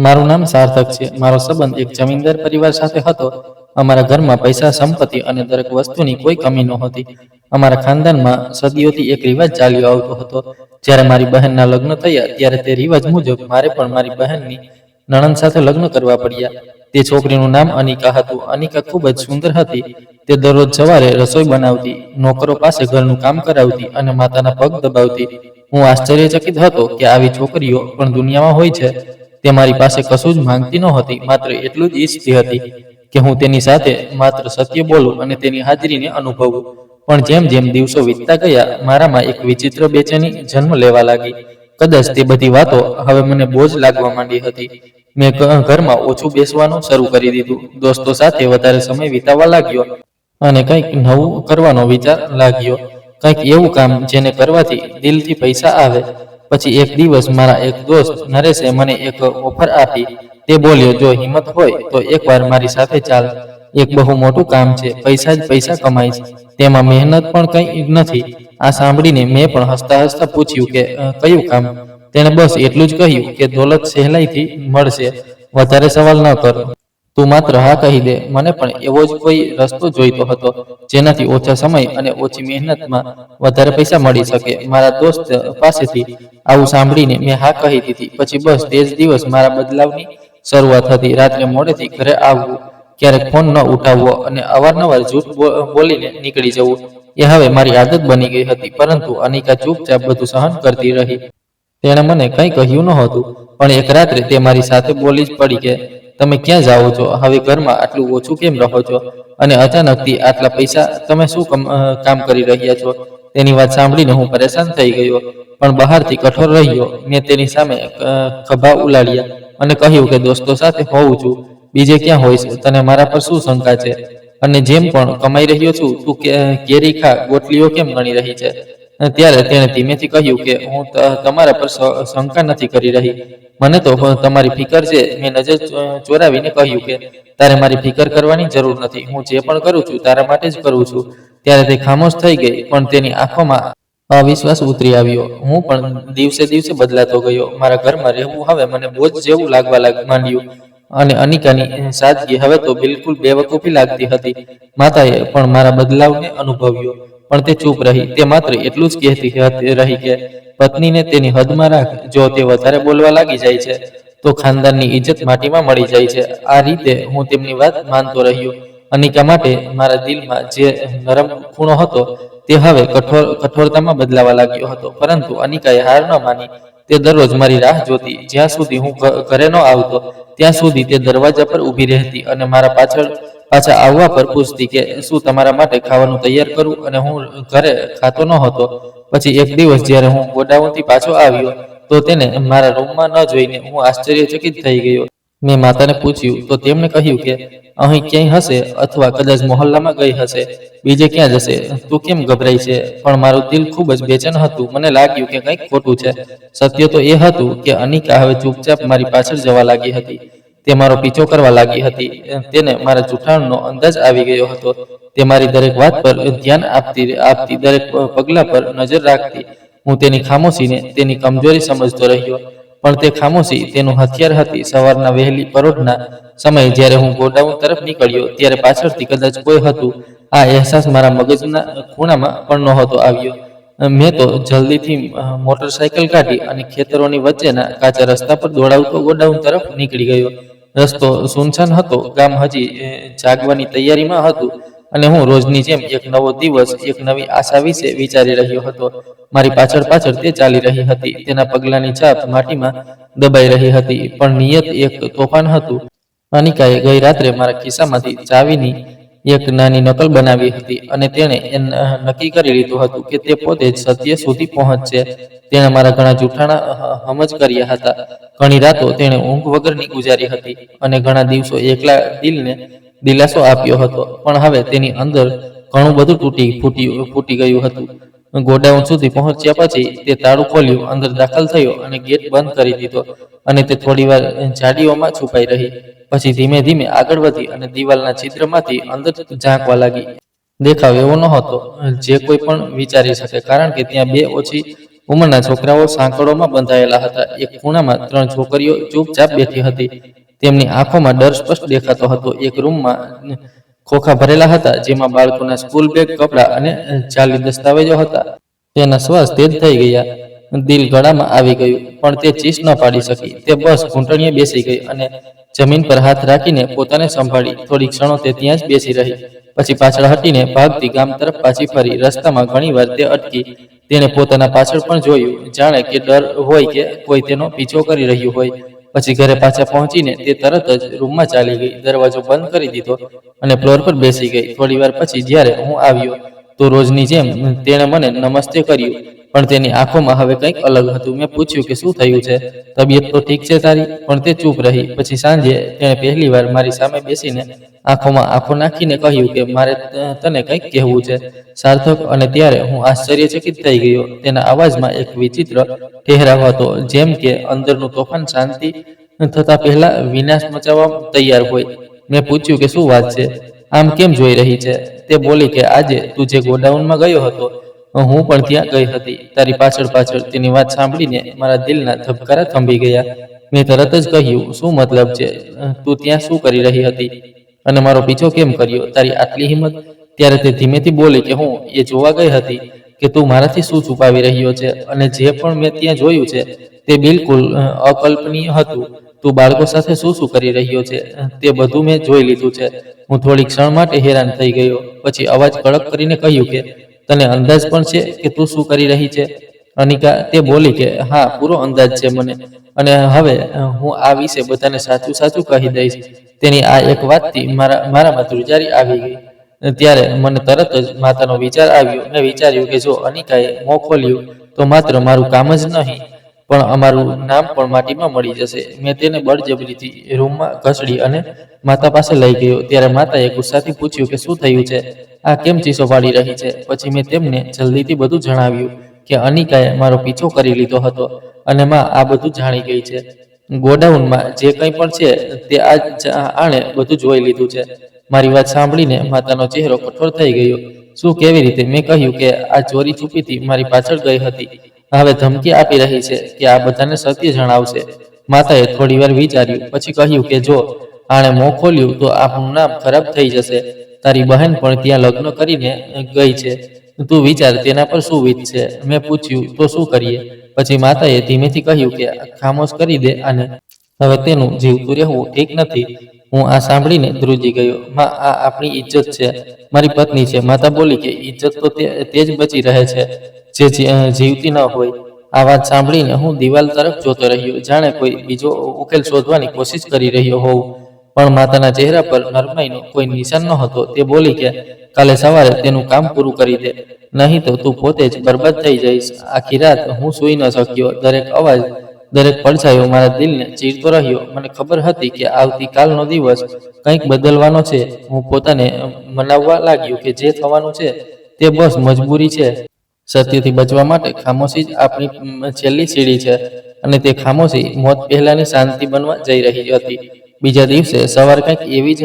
મારું નામ સાર્થક છે। મારો સંબંધ એક જમીનદાર પરિવાર સાથે હતો। અમારા ઘરમાં પૈસા, સંપત્તિ અને દરેક વસ્તુની કોઈ કમી નહોતી। અમારા ખાનદાનમાં સદીઓથી એક રિવાજ ચાલ્યો આવતો હતો। જ્યારે મારી બહેનના લગ્ન થયા ત્યારે તે રિવાજ મુજબ મારે પણ મારી બહેનની નણંદ સાથે લગ્ન કરવા પડ્યા। તે છોકરીનું નામ અનિકા હતું। અનિકા ખૂબ જ સુંદર હતી। તે દરરોજ સવારે રસોઈ બનાવતી, નોકરો પાસે ઘરનું કામ કરાવતી અને માતાના પગ દબાવતી। હું આશ્ચર્યચકિત હતો કે આવી છોકરીઓ પણ દુનિયામાં હોય છે। તે મારી પાસે કશું જ માંગતી નહોતી, માત્ર એટલું જ ઈચ્છતી હતી કે હું તેની સાથે માત્ર સત્ય બોલું અને તેની હાજરીને અનુભવું। પણ જેમ જેમ દિવસો વીતતા ગયા, મારામાં એક વિચિત્ર બેચેની જન્મ લેવા લાગી। કદાચ તે બધી વાતો હવે મને બોજ લાગવા માંડી હતી। મેં ઘરમાં ઓછું બેસવાનું શરૂ કરી દીધું, દોસ્તો સાથે વધારે સમય વિતાવવા લાગ્યો અને કંઈક નવું કરવાનો વિચાર લાગ્યો। કંઈક એવું કામ જેને કરવાથી દિલથી પૈસા આવે। પછી એક દિવસ મારા એક દોસ્ત નરેશે મને એક ઓફર આપી। તે બોલ્યો, જો હિંમત હોય તો એકવાર મારી સાથે ચાલ। એક બહુ મોટું કામ છે, પૈસા જ પૈસા કમાઈશ, તેમાં મહેનત પણ કંઈ નથી। આ સાંભળીને મેં પણ હસતા હસતા પૂછ્યું કે કયું કામ? તેણે બસ એટલું જ કહ્યું કે દોલત સહેલાઈથી મળશે, વધારે સવાલ ન કર, તું માત્ર હા કહી દે। મને પણ એવો જ કોઈ રસ્તો જોઈતો હતો, જેનાથી ઓછા સમય અને ઓછી મહેનતમાં વધારે પૈસા મળી શકે। મારા દોસ્ત પાસેથી આવું સાંભળીને મેં હા કહી દીધી। પછી બસ તે જ દિવસ મારા બદલાવની શરૂઆત હતી। રાત્રે મોડેથી ઘરે આવવું, ક્યારેક ફોન ન ઉઠાવવો અને અવારનવાર જૂઠ બોલીને નીકળી જવું એ હવે મારી આદત બની ગઈ હતી। પરંતુ અનિકા ચૂપચાપ બધું સહન કરતી રહી। તેણે મને કંઈ કહ્યું નહોતું, પણ એક રાત્રે તે મારી સાથે બોલી જ પડી કે તમે ક્યાં જાઓ છો? હવે ઘરમાં આટલું ઓછું કેમ રહો છો? અને અચાનકથી આટલા પૈસા તમે શું કામ કરી રહ્યા છો? તેની વાત સાંભળીને હું પરેશાન થઈ ગયો, પણ બહારથી કઠોર રહ્યો। મેં તેની સામે ખભા ઉલાળ્યા અને કહ્યું કે દોસ્તો સાથે હોઉં છું, બીજે ક્યાં હોઈશ? તને મારા પર શું શંકા છે? અને જેમ પણ કમાઈ રહ્યો છું, તું કેરી ખા, ગોટલીઓ કેમ ગણી રહી છે? ત્યારે તેણે ધીમેથી કહ્યું કે હું તમારા પર શંકા નથી કરી રહી, મને તો તમારી ફિકર છે। મેં નજર ચોરાવીને કહ્યું કે તારે મારી ફિકર કરવાની જરૂર નથી, હું જે પણ કરું છું તારા માટે જ કરું છું। ત્યારે તે ખામોશ થઈ ગઈ, પણ તેની આંખોમાં અવિશ્વાસ ઉતરી આવ્યો। હું પણ દિવસે દિવસે બદલાતો ગયો। મારા ઘરમાં રહેવું હવે મને બોજ જેવું લાગવા માંડ્યું અને અનિકાની સાદગી હવે તો બિલકુલ બેવકૂફી લાગતી હતી। માતાએ પણ મારા બદલાવને અનુભવ્યો, પણ તે ચૂપ રહી। તે માત્ર એટલું જ કહેતી રહી કે પત્નીને તેની હદમાં રાખ, જો તે વધારે બોલવા લાગી જાય છે તો ખાનદાનની ઇજ્જત માટીમાં મળી જાય છે। આ રીતે હું તેમની વાત માનતો રહ્યો। અનિકા માટે મારા દિલમાં જે નરમ ખૂણો હતો તે હવે કઠોરતામાં બદલાવા લાગ્યો હતો। પરંતુ અનિકાએ હાર ન માની। તે દરરોજ મારી રાહ જોતી। જ્યાં સુધી હું ઘરે ન આવતો ત્યાં સુધી તે દરવાજા પર ઊભી રહેતી અને મારા પાછા આવવા પર પૂછતી કે શું તમારા માટે ખાવાનું તૈયાર કરું? અને હું ઘરે ખાતો નહોતો। પછી એક દિવસ જ્યારે હું ગોડાઉનથી પાછો આવ્યો તો તેને મારા રૂમમાં ન જોઈને હું આશ્ચર્યચકિત થઈ ગયો। મેં માતાને પૂછ્યું તો તેમણે કહ્યું કે અહીં ક્યાંય હશે, અથવા કદાચ મોહલ્લામાં ગઈ હશે, બીજે ક્યાં જશે? તું કેમ ગભરાય છે? પણ મારું દિલ ખૂબ જ બેચેન હતું। મને લાગ્યું કે કંઈક ખોટું છે। સત્ય તો એ હતું કે અનિકા હવે ચૂપચાપ મારી પાછળ જવા લાગી હતી। તે મારો પીછો કરવા લાગી હતી। તેને મારા જૂઠાણનો અંદાજ આવી ગયો હતો। તે મારી દરેક વાત પર ધ્યાન આપતી, દરેક પગલા પર નજર રાખતી। હું તેની ખામોશીને તેની કમજોરી સમજતો રહ્યો, પણ તે ખામોશી તેનું હથિયાર હતી। સવારના વહેલી પરોઢના સમયે જ્યારે હું ગોડાઉન તરફ નીકળ્યો ત્યારે પાછળથી કદાચ કોઈ હતું। આ અહેસાસ મારા મગજના ખૂણામાં પણ નહોતો આવ્યો। મેં તો જલ્દીથી મોટરસાયકલ કાઢી અને ખેતરોની વચ્ચેના કાચા રસ્તા પર દોડાવતો ગોડાઉન તરફ નીકળી ગયો। રસ્તો સુનસાન હતો, ગામ હજી જાગવાની તૈયારીમાં હતું અને હું રોજની જેમ એક નવો દિવસ, એક નવી આશા વિશે વિચારી રહ્યો હતો। મારી પાછળ પાછળ તે ચાલી રહી હતી। તેના પગલાંની છાપ માટીમાં દબાઈ રહી હતી, પણ નિયત એક તોફાન હતું। અનિકાએ ગઈ રાત્રે મારા ખિસ્સામાંથી ચાવીની એક નાની નકલ બનાવી હતી અને તેણે નક્કી કરી લીધું હતું કે તે પોતે જ સત્ય સુધી પહોંચશે। તેણે મારા ઘણા જૂઠાણા હમજ કર્યા હતા। ઘણી રાતો તેણે ઊંઘ વગરની ગુજારી હતી અને ઘણા દિવસો એકલા દિલને દિલાસો આપ્યો હતો। પણ હવે તેની અંદર ઘણું બધું ફૂટી ગયું હતું। ગોડાઉન સુધી પહોંચ્યા પછી તે તાળું ખોલ્યું, અંદર દાખલ થયો અને ગેટ બંધ કરી દીધો અને તે થોડીવાર ઝાડીઓમાં છુપાઈ રહી। પછી ધીમે ધીમે આગળ વધી અને દિવાલના છિદ્રમાંથી અંદર ઝાંકવા લાગી। દેખાવ એવો નહોતો જે કોઈ પણ વિચારી શકે, કારણ કે ત્યાં બે ઉંમરના છોકરાઓ સાંકળોમાં બંધાયેલા હતા. એક ખૂણામાં 3 છોકરીઓ ચૂપચાપ બેઠી હતી. તેમની આંખોમાં ડર સ્પષ્ટ દેખાતો હતો. એક રૂમમાં ખોખા ભરેલા હતા, જેમાં બાળકોના સ્કૂલ બેગ, કપડાં અને જાલી દસ્તાવેજો હતા. તેના શ્વાસ તેજ થઈ ગયા. દિલ ગળામાં આવી ગયું, પણ તે ચીસ ન પાડી શકી. તે બસ ઘૂંટણીએ બેસી ગઈ અને જમીન પર હાથ રાખીને પોતાને સંભાળી. થોડી ક્ષણો તે ત્યાં જ બેસી રહી. પછી પાછળ હટીને ભાગતી ગામ તરફ પાછી ફરી. રસ્તામાં ઘણીવાર તે અટકી. તેણે પોતાના પાછળ પણ જોયું, જાણે કે ડર હોય કે કોઈ તેનો પીછો કરી રહ્યું હોય. પછી ઘરે પાછા પહોંચીને તે તરત જ રૂમમાં ચાલી ગઈ, દરવાજો બંધ કરી દીધો અને ફ્લોર પર બેસી ગઈ. થોડીવાર પછી જ્યારે હું આવ્યો તો રોજની જેમ તેણે મને નમસ્તે કર્યું, પણ તેની આંખોમાં હવે કંઈક અલગ હતું. મેં પૂછ્યું કે શું થયું છે? તબિયત તો ઠીક છે તારી? પણ તે ચૂપ રહી. પછી સાંજે તેણે પહેલીવાર મારી સામે બેસીને આંખોમાં આંખો નાખીને કહ્યું કે મારે તને કંઈક કહેવું છે, સાર્થક. અને ત્યારે હું આશ્ચર્યચકિત થઈ ગયો. તેના અવાજમાં એક વિચિત્ર ઠહેરાવ હતો, જેમ કે અંદરનું તોફાન શાંતિ થતા પહેલા વિનાશ મચાવવા તૈયાર હોય. મેં પૂછ્યું કે શું વાત છે? આમ કેમ જોઈ રહી છે? તે બોલી કે આજે તું જે ગોડાઉનમાં ગયો હતો, હું પણ ત્યાં ગઈ હતી, તારી પાછળ પાછળ. તેની વાત સાંભળીને મારા દિલના ધબકારા થંભી ગયા. મેં તરત જ કહ્યું, શું મતલબ છે? તું ત્યાં શું કરી રહી હતી અને મારો પીછો કેમ કર્યો? તારી આટલી હિંમત? ત્યારે તે ધીમેથી બોલી કે હું એ જોવા ગઈ હતી કે તું મારાથી શું છુપાવી રહ્યો છે, અને જે પણ મેં ત્યાં જોયું છે તે બિલકુલ અકલ્પનીય હતું. તું બાળકો સાથે શું શું કરી રહ્યો છે તે બધું મેં જોઈ લીધું છે. હું થોડી ક્ષણ માટે હેરાન થઈ ગયો. પછી અવાજ કડક કરીને કહ્યું કે તને અંદાજ પણ છે કે તું શું કરી રહી છે, અનિકા? તે બોલી કે હા, પૂરો અંદાજ છે મને, અને હવે હું આ વિશે બધાને સાચું સાચું કહી દઈશ. તેની આ એક વાતથી મારામાં ધ્રુજારી આવી ગઈ. ત્યારે મને તરત જ માતાનો વિચાર આવ્યો. મેં વિચાર્યું કે જો અનિકાએ મોં ખોલ્યું તો માત્ર મારું કામ જ નહીં, પણ અમારું નામ પણ માટીમાં મળી જશે. મેં તેને બળજબરીથી રૂમમાં ઘસડી અને માતા પાસે લઈ ગયો. ત્યારે માતાએ ગુસ્સાથી પૂછ્યું કે શું થયું છે? આ કેમ ચીસો પાડી રહી છે? પછી મેં તેમને જલ્દીથી બધું જણાવ્યું કે અનિકાએ મારો પીછો કરી લીધો હતો અને માં આ બધું જાણી ગઈ છે. ગોડાઉનમાં જે કંઈ પણ છે તે આણે બધું જોઈ લીધું છે. મારી વાત સાંભળીને માતાનો ચહેરો કઠોર થઈ ગયો. શું, કેવી રીતે? મેં કહ્યું કે આ ચોરી છુપીથી મારી પાછળ ગઈ હતી, હવે ધમકી આપી રહી છે કે આ બધાને સત્ય જણાવશે. માતાએ થોડીવાર વિચાર્યું, પછી કહ્યું કે જો આણે મોં ખોલ્યું તો આપણું નામ ખરાબ થઈ જશે. તારી બહેન પણ ત્યાં લગ્ન કરીને ગઈ છે. તું વિચાર તેના પર શું વીતશે. મેં પૂછ્યું તો શું કરીએ? પછી માતાએ ધીમેથી કહ્યું કે ખામોશ કરી દે આને, હવે તેનું જીવતું રહેવું ઠીક નથી. હું આ સાંભળીને ધ્રુજી ગયો. માં, આ આપણી ઇજ્જત છે, મારી પત્ની છે. માતા બોલી કે ઇજ્જત તો તે જ બચી રહે છે જે જીવતી ન હોય. આ વાત સાંભળીને હું દિવાલ તરફ જોતો રહ્યો, જાણે કોઈ બીજો ઉકેલ શોધવાની કોશિશ કરી રહ્યો હોઉં, પણ માતાના ચહેરા પર નરમાઈનો કોઈ નિશાન નહોતો. તે બોલી કે કાલે સવારે તેનું કામ પૂરું કરી દે, નહીં તો તું પોતે જ બરબાદ થઈ જઈશ. આખી રાત હું સૂઈ ન શક્યો. દરેક અવાજ, દરેક પડછાયો મારા દિલને ચીરતો રહ્યો. મને ખબર હતી કે આવતીકાલનો દિવસ કંઈક બદલવાનો છે. હું પોતાને મનાવવા લાગ્યો કે જે થવાનું છે તે બસ મજબૂરી છે. સત્યથી બચવા માટે ખામોશી જ આપણી છેલ્લી સીડી છે, અને તે ખામોશી મોત પહેલાની શાંતિ બનવા જઈ રહી હતી. બીજા દિવસે સવાર કંઈક એવી જ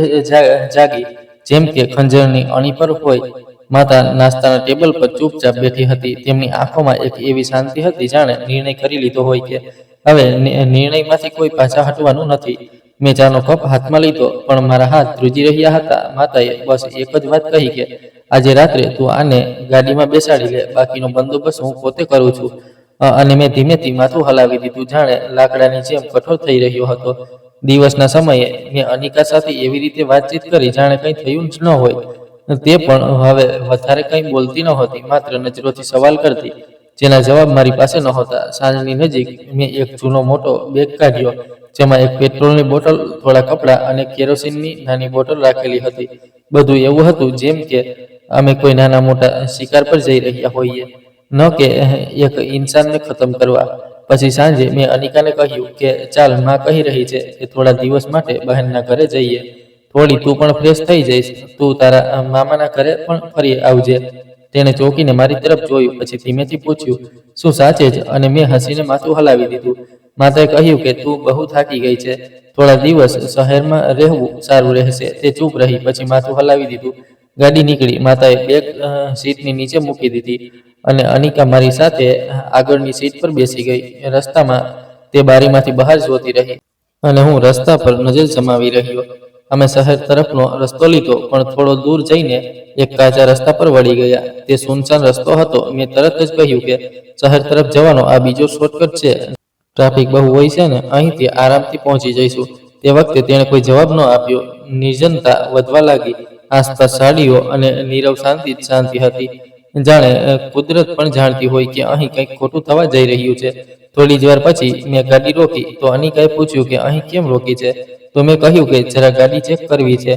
જાગી જેમ કે ખંજરની અણી પર હોય. માતા નાસ્તાના ટેબલ પર ચૂપચાપ બેઠી હતી. તેમની આંખોમાં એક એવી શાંતિ હતી, જાણે નિર્ણય કરી લીધો હોય કે હવે નિર્ણયમાંથી કોઈ પાછા હટવાનું નથી. મેં ચાનો કપ હાથમાં લીધો, પણ મારા હાથ ધ્રુજી રહ્યા હતા. માતાએ બસ એક જ વાત કહી કે આજે રાત્રે તું આને ગાડીમાં બેસાડી લે, બાકીનો બંદોબસ્ત હું પોતે કરું છું. અને મેં ધીમેથી માથું હલાવી દીધું, જાણે લાકડાની જેમ કઠોર થઈ રહ્યો હતો. દિવસના સમયે મેં અનિકા સાથે એવી રીતે વાતચીત કરી જાણે કંઈ થયું જ ન હોય. તે પણ હવે વધારે કંઈ બોલતી નહોતી, માત્ર નજરોથી સવાલ કરતી, જેના જવાબ મારી પાસે નહોતા. સાંજની નજીક મેં એક જૂનો મોટો બેગ કાઢ્યો, જેમાં એક પેટ્રોલની બોટલ, થોડા કપડાં અને કેરોસીનની નાની બોટલ રાખેલી હતી. બધું એવું હતું જેમ કે અમે કોઈ નાના મોટા શિકાર પર જઈ રહ્યા હોઈએ, ન કે એક ઇન્સાનને ખતમ કરવા. પછી સાંજે મેં અનિકાને કહ્યું કે ચાલ, માં કહી રહી છે કે થોડા દિવસ માટે બહેનના ઘરે જઈએ. થોડી તું પણ ફ્રેશ થઈ જઈશ. તું તારા મામાના ઘરે પણ ફરી આવજે. તેણે ચોંકીને મારી તરફ જોયું, પછી ધીમેથી પૂછ્યું, શું સાચે જ? અને મેં હસીને માથું હલાવી દીધું. માતાએ કહ્યું કે તું બહુ થાકી ગઈ છે, થોડા દિવસ શહેરમાં રહેવું સારું રહેશે. તે ચૂપ રહી, પછી માથું હલાવી દીધું. ગાડી નીકળી. માતાએ બેગ સીટની નીચે મૂકી દીધી અને અનિકા મારી સાથે આગળની સીટ પર બેસી ગઈ. રસ્તામાં તે બારીમાંથી બહાર જોતી રહી અને હું રસ્તા પર નજર જમાવી રહ્યો. અમે શહેર તરફનો રસ્તો લીધો, પણ થોડો દૂર જઈને એક કાચા રસ્તા પર વળી ગયા. તે સુનસાન રસ્તો હતો. મેં તરત જ કહ્યું કે શહેર તરફ જવાનો આ બીજો શોર્ટકટ છે. ટ્રાફિક બહુ હોય છે ને અહીંથી આરામથી પહોંચી જઈશું. તે વખતે તેણે કોઈ જવાબ ન આપ્યો. નિર્જનતા વધવા લાગી. આસપાસ સાડીઓ અને નીરવ શાંતિ જ શાંતિ હતી. જાણે કુદરત પણ જાણતી હોય કે અહીં કંઈક ખોટું થવા જઈ રહ્યું છે. થોડી જ વાર પછી મેં ગાડી રોકી તો અનિકાએ પૂછ્યું કે અહીં કેમ રોકી છે? તો મેં કહ્યું કે જરા ગાડી ચેક કરવી છે.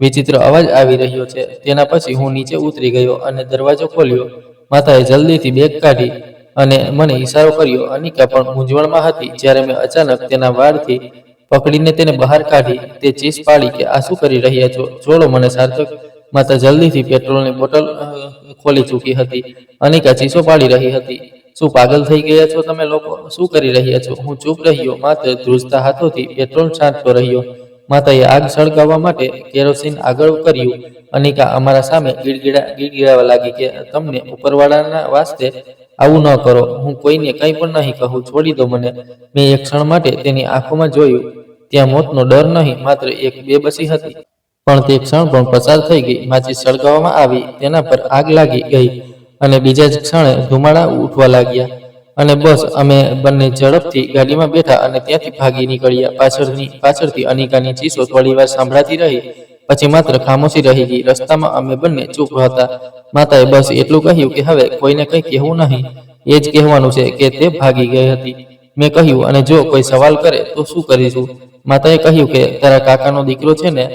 વિચિત્ર અવાજ આવી રહ્યો છે. તેના પછી હું નીચે ઉતરી ગયો અને દરવાજો ખોલ્યો. માતાએ જલ્દીથી બેગ કાઢી અને મને ઈશારો કર્યો. અનિકા પણ મૂંઝવણમાં હતી. જ્યારે મેં અચાનક તેના વાળથી પકડીને તેને બહાર કાઢી, તે ચીસ પાડી કે આ શું કરી રહ્યા છો? છોડો મને સાર્થક. માતા જલ્દીથી પેટ્રોલની બોટલ ખોલી ચૂકી હતી. અનિકા ચીસો પાડી રહી હતી. શું પાગલ થઈ ગયા છો તમે લોકો? શું કરી રહ્યા છો? હું ચૂપ રહ્યો, માત્ર ધ્રુજતા હાથોથી પેટ્રોલ છાંટતો રહ્યો. માતાએ આગ સળગાવવા માટે કેરોસીન આગળ કર્યું. અનિકા અમારા સામે ગીડગીડાવા લાગી કે તમને ઉપરવાળાના વાસ્તે આવું ન કરો. હું કોઈને કંઈ પણ નહીં કહું. છોડી દો મને. મેં એક ક્ષણ માટે તેની આંખોમાં જોયું. ત્યાં મોતનો ડર નહીં, માત્ર એક બેબસી હતી. પણ તે ક્ષણ પણ પસાર થઈ ગઈ. માચીસ સળગાવવામાં આવી, તેના પર આગ લાગી ગઈ અને બીજા જ ક્ષણે ધુમાડા ઉઠવા લાગ્યા. અને બસ અમે બંને ઝડપથી ગાડીમાં બેઠા અને ત્યાંથી ભાગી નીકળ્યા. પાછળથી અનિકાની ચીસો થોડીવાર સંભળાતી રહી, પછી માત્ર ખામોશી રહી ગઈ. રસ્તામાં અમે બંને ચૂપ હતા. માતાએ બસ એટલું કહ્યું કે હવે કોઈને કંઈ કહેવું નહીં. એ જ કહેવાનું છે કે તે ભાગી ગઈ હતી. મેં કહ્યું, અને જો કોઈ સવાલ કરે તો શું કરીશું? માતાએ કહ્યું કે તારા કાકાનો દીકરો છે ને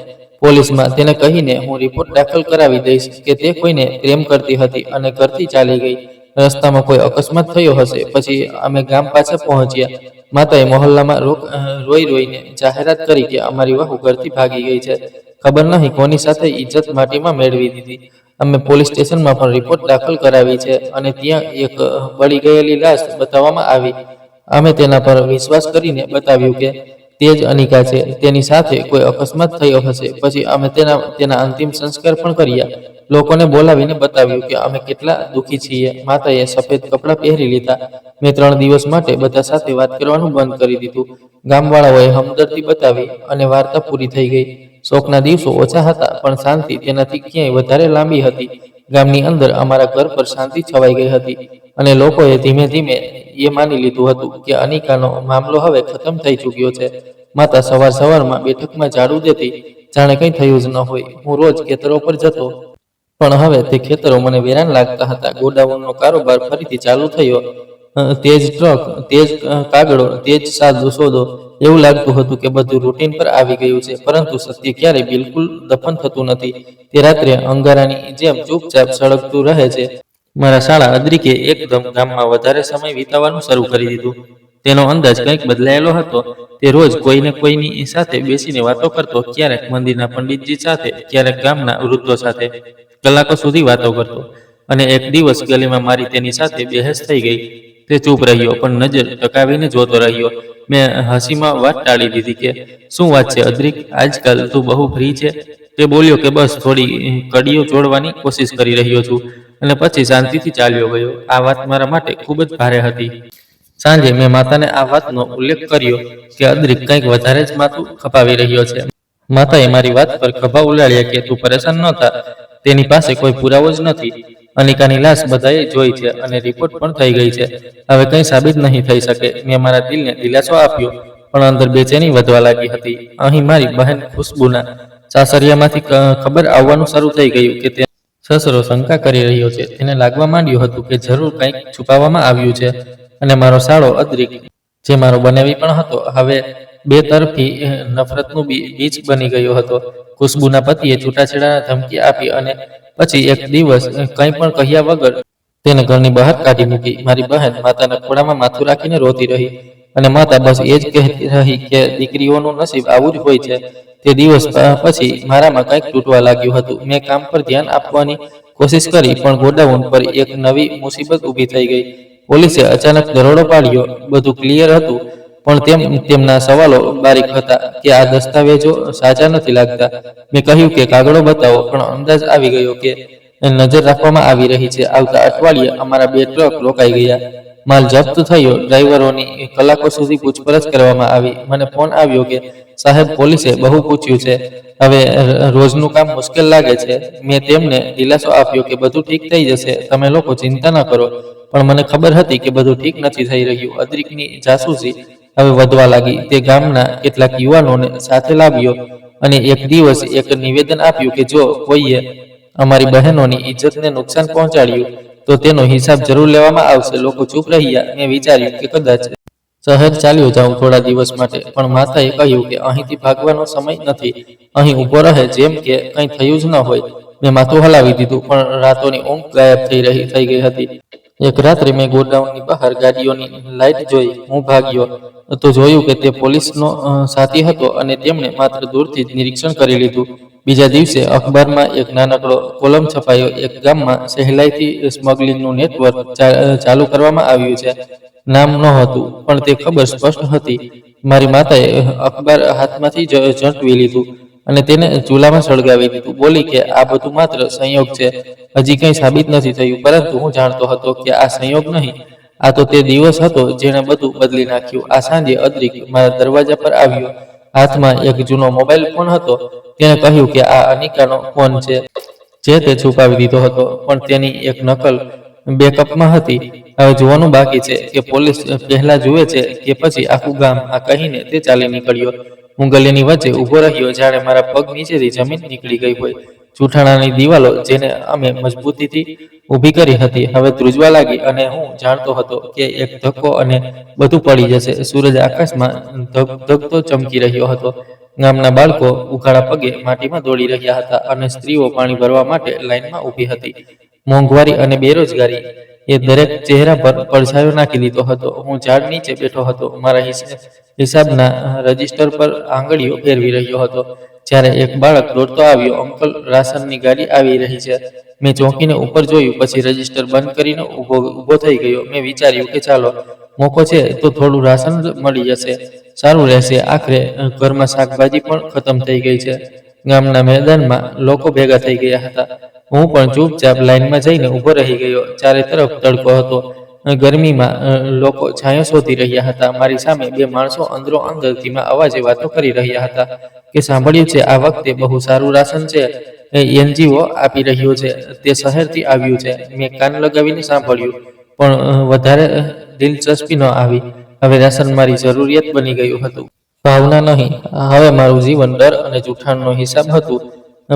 પોલીસમાં, તેને કહીને હું રિપોર્ટ દાખલ કરાવી દઈશ કે તે કોઈને પ્રેમ કરતી હતી અને ઘરથી ચાલી ગઈ. રસ્તામાં કોઈ અકસ્માત થયો હશે. પછી અમે ગામ પાછા પહોંચ્યા. માતાએ મહોલ્લામાં રોઈને જાહેરાત કરી કે અમારી વહુ ઘરથી ભાગી ગઈ છે. ખબર નહીં કોની સાથે ઇજ્જત માટીમાં મેળવી દીધી. અમે પોલીસ સ્ટેશનમાં પણ રિપોર્ટ દાખલ કરાવી છે અને ત્યાં એક બળી ગયેલી લાશ બતાવવામાં આવી. અમે તેના પર વિશ્વાસ કરીને બતાવ્યું કે તે જ અનિકા છે. તેની સાથે કોઈ અકસ્માત થયો હશે. પછી અમે તેના અંતિમ સંસ્કાર પણ કર્યા. લોકોને બોલાવીને બતાવ્યું કે અમે કેટલા દુઃખી છીએ. માતાએ સફેદ કપડાં પહેરી લીધા. મેં 3 દિવસ માટે બધા સાથે વાત કરવાનું બંધ કરી દીધું. ગામવાળાઓએ હમદર્દી બતાવી અને વાર્તા પૂરી થઈ ગઈ. શોકના દિવસો ઓછા હતા, પણ શાંતિ તેનાથી ક્યાંય વધારે લાંબી હતી. ગામની અંદર અમારા ઘર પર શાંતિ છવાઈ ગઈ હતી અને લોકોએ ધીમે ધીમે એ માની લીધું હતું કે અનિકાનો મામલો હવે ખતમ થઈ ચૂક્યો છે. માતા સવારમાં બેઠકમાં ઝાડુ દેતી, જાણે કંઈ થયું જ ન હોય. હું રોજ ખેતરો પર જતો, પણ હવે તે ખેતરો મને વેરાન લાગતા હતા. ગોડાઉનનો કારોબાર ફરીથી ચાલુ થયો. તેજ ટ્રક, તેજ કાગળો, તેજ સોદો. એવું લાગતું હતું કે બધું રૂટીન પર આવી ગયું છે, પરંતુ સત્ય ક્યારેય બિલકુલ દફન થતું નથી. તે રાત્રે અંગારાની જેમ ચૂપચાપ સળગતું રહે છે. મારા શાળા અદ્રિકે એકદમ ગામમાં વધારે સમય વિતાવવાનું શરૂ કરી દીધું. તેનો અંદાજ કંઈક બદલાયેલો હતો. તે રોજ કોઈને કોઈની સાથે બેસીને વાતો કરતો, ક્યારેક મંદિરના પંડિતજી સાથે, ક્યારેક ગામના વૃદ્ધો સાથે. કલાકો સુધી વાતો કરતો. અને એક દિવસ ગલીમાં મારી તેની સાથે બહેસ થઈ ગઈ. તે ચૂપ રહ્યો, પણ નજર ટકાવીને જોતો રહ્યો. મેં હસીમાં વાત ટાળી દીધી કે શું વાત છે અદ્રિક, આજકાલ તું બહુ ફ્રી છે? તે બોલ્યો કે બસ થોડી કડીઓ જોડવાની કોશિશ કરી રહ્યો છું, અને પછી શાંતિથી ચાલ્યો ગયો. આ વાત મારા માટે ખૂબ જ ભારે હતી. સાંજે મેં માતાને આ વાતનો ઉલ્લેખ કર્યો કે અદ્રિક કંઈક વધારે જ માથું ખપાવી રહ્યો છે. માતાએ મારી વાત પર ખભા ઉલાળ્યા કે તું પરેશાન ન થા, તેની પાસે કોઈ પુરાવો જ નથી. અનિકાની લાશ બધાએ જોઈ છે અને રિપોર્ટ પણ થઈ ગઈ છે. હવે કંઈ સાબિત નહીં થઈ શકે. મેં મારા દિલને દિલાસો આપ્યો, પણ અંદર બેચેની વધવા લાગી હતી. અહીં મારી બહેન ખુશ્બુના સાસરિયામાંથી ખબર આવવાનું શરૂ થઈ ગયું કે તે સસરો શંકા કરી રહ્યો છે. તેને લાગવા માંડ્યું હતું કે જરૂર કંઈક છુપાવવામાં આવ્યું છે. અને મારો સાળો અદ્રિક, જે મારો બનાવી પણ હતો, હવે બે તરફી નફરતનું બીજ બની ગયો હતો. ખુશ્બુના પતિએ છૂટાછેડાના ધમકી આપી અને પછી એક દિવસ કંઈ પણ કહ્યા વગર તેને ઘરની બહાર કાઢી મૂકી. મારી બહેન માતાના ખોળામાં માથું રાખીને રોતી રહી અને માતા બસ એ જ કહેતી રહી કે દીકરીઓનું નસીબ આવું જ હોય છે. તે દિવસ પછી મારામાં કંઈક તૂટવા લાગ્યું હતું. મેં કામ પર ધ્યાન આપવાની કોશિશ કરી, પણ ગોડાઉન પર એક નવી મુસીબત ઊભી થઈ ગઈ. પોલીસે અચાનક દરોડો પાડ્યો. બધું ક્લિયર હતું, પણ તેમના સવાલો બારીક હતા કે આ દસ્તાવેજો સાચા નથી લાગતા. મેં કહ્યું કે કાગળો બતાવો, પણ અંદાજ આવી ગયો કે નજર રાખવામાં આવી રહી છે. આવતા અઠવાડિયે અમારા 2 ટ્રક રોકાઈ ગયા. માલ જપ્ત થયો. ડ્રાઈવરોની કલાકો સુધી પૂછપરછ કરવામાં આવી. મને ફોન આવ્યો કે સાહેબ, પોલીસે બહુ પૂછ્યું છે, હવે રોજનું કામ મુશ્કેલ લાગે છે. મેં તેમને દિલાસો આપ્યો કે બધું ઠીક થઈ જશે, તમે લોકો ચિંતા ન કરો. પણ મને ખબર હતી કે બધું ઠીક નથી થઈ રહ્યું. અદ્રિકની જાસૂસી હવે વધવા લાગી. તે ગામના કેટલાક યુવાનોને સાથે લાવ્યો અને એક દિવસ એક નિવેદન આપ્યું કે જો કોઈએ અમારી બહેનોની ઇજ્જતને નુકસાન પહોંચાડ્યું તો તેનો હિસાબ જરૂર લેવામાં આવશે. લોકો ચૂપ રહ્યા. મેં વિચાર્યું કે કદાચ શહેર ચાલ્યો જાઉં થોડા દિવસ માટે, પણ માતાએ કહ્યું કે અહીંથી ભાગવાનો સમય નથી. અહીં ઊભો રહે જેમ કે કંઈ થયું જ ન હોય. મેં માથું હલાવી દીધું, પણ રાતોની ઊંઘ ગાયબ થઈ ગઈ હતી. એક રાત્રે મેં ગોડાઉનની બહાર ગાડીઓની લાઇટ જોઈ. હું ભાગ્યો તો જોયું કે તે પોલીસનો સાથી હતો અને તેમણે માત્ર દૂરથી જ નિરીક્ષણ કરી લીધું. બીજા દિવસે અખબારમાં એક નાનકડો કોલમ છપાયો. એક ગામમાં સહેલાઈથી સ્મગલિંગનું નેટવર્ક ચાલુ કરવામાં આવ્યું છે. નામ નહોતું, પણ તે ખબર સ્પષ્ટ હતી. મારી માતાએ અખબાર હાથમાંથી ઝંટવી લીધું અને તેને ચૂલામાં સળગાવી દીધું. બોલી કે આ બધું માત્ર સંયોગ છે, હજી કંઈ સાબિત નથી થયું. પરંતુ હું જાણતો હતો કે આ સંયોગ નહીં, આ તો તે દિવસ હતો જેણે બધું બદલી નાખ્યું. આ સાંજે અદ્રિક મારા દરવાજા પર આવ્યો. હાથમાં એક જૂનો મોબાઈલ ફોન હતો. તેણે કહ્યું કે આ અનિકાનો ફોન છે, જે તે છુપાવી દીધો હતો, પણ તેની એક નકલ બેકઅપમાં હતી. હવે જોવાનું બાકી છે કે પોલીસ પહેલા જુએ છે કે પછી આખું ગામ. આ કહીને તે ચાલી નીકળ્યો. હું ગલીની વચ્ચે ઊભો રહ્યો, જાણે મારા પગ નીચેથી જમીન નીકળી ગઈ હોય. જૂઠાણાની દિવાલો, જેને અમે મજબૂતીથી ઊભી કરી હતી, હવે ધ્રુજવા લાગી અને હું જાણતો હતો કે એક ધક્કો અને બધું પડી જશે. સૂરજ આકાશમાં ધગધગતો ચમકી રહ્યો હતો. ગામના બાળકો ઉઘાડા પગે માટીમાં દોડી રહ્યા હતા અને સ્ત્રીઓ પાણી ભરવા માટે લાઇનમાં ઊભી હતી. મોંઘવારી અને બેરોજગારી એ દરેક ચહેરા પર પડછાયો નાખી દીધો હતો. હું ઝાડ નીચે બેઠો હતો, મારા હિસાબના રજિસ્ટર પર આંગળીઓ ફેરવી રહ્યો હતો, જ્યારે એક બાળક દોડતો આવ્યો. અંકલ, રાશનની ગાડી આવી રહી છે. મેં ચોંકીને ઉપર જોયું, પછી રજિસ્ટર બંધ કરીને ઊભો થઈ ગયો. મેં વિચાર્યું કે ચાલો, મોકો છે તો થોડું રાશન મળી જશે, સારું રહેશે. આખરે ઘરમાં શાકભાજી પણ ખતમ થઈ ગઈ છે. ગામના મેદાનમાં લોકો ભેગા થઈ ગયા હતા. હું પણ ચૂપચાપ લાઇનમાં જઈને ઊભો રહી ગયો. ચારે તરફ તડકો હતો. ગરમીમાં લોકો છાંયો શોધી રહ્યા હતા. મારી સામે 2 માણસો અંદરો અંદર ધીમા અવાજે વાતો કરી રહ્યા હતા કે સાંભળ્યું છે, આ વખતે બહુ સારું રાશન છે, એનજીઓ આપી રહ્યો છે, તે શહેરથી આવ્યું છે. મેં કાન લગાવીને સાંભળ્યું, પણ વધારે દિલચસ્પી ન આવી. હવે રાશન મારી જરૂરિયાત બની ગયું હતું, ભાવના નહીં. હવે મારું જીવન ડર અને જૂઠાણનો હિસાબ હતું.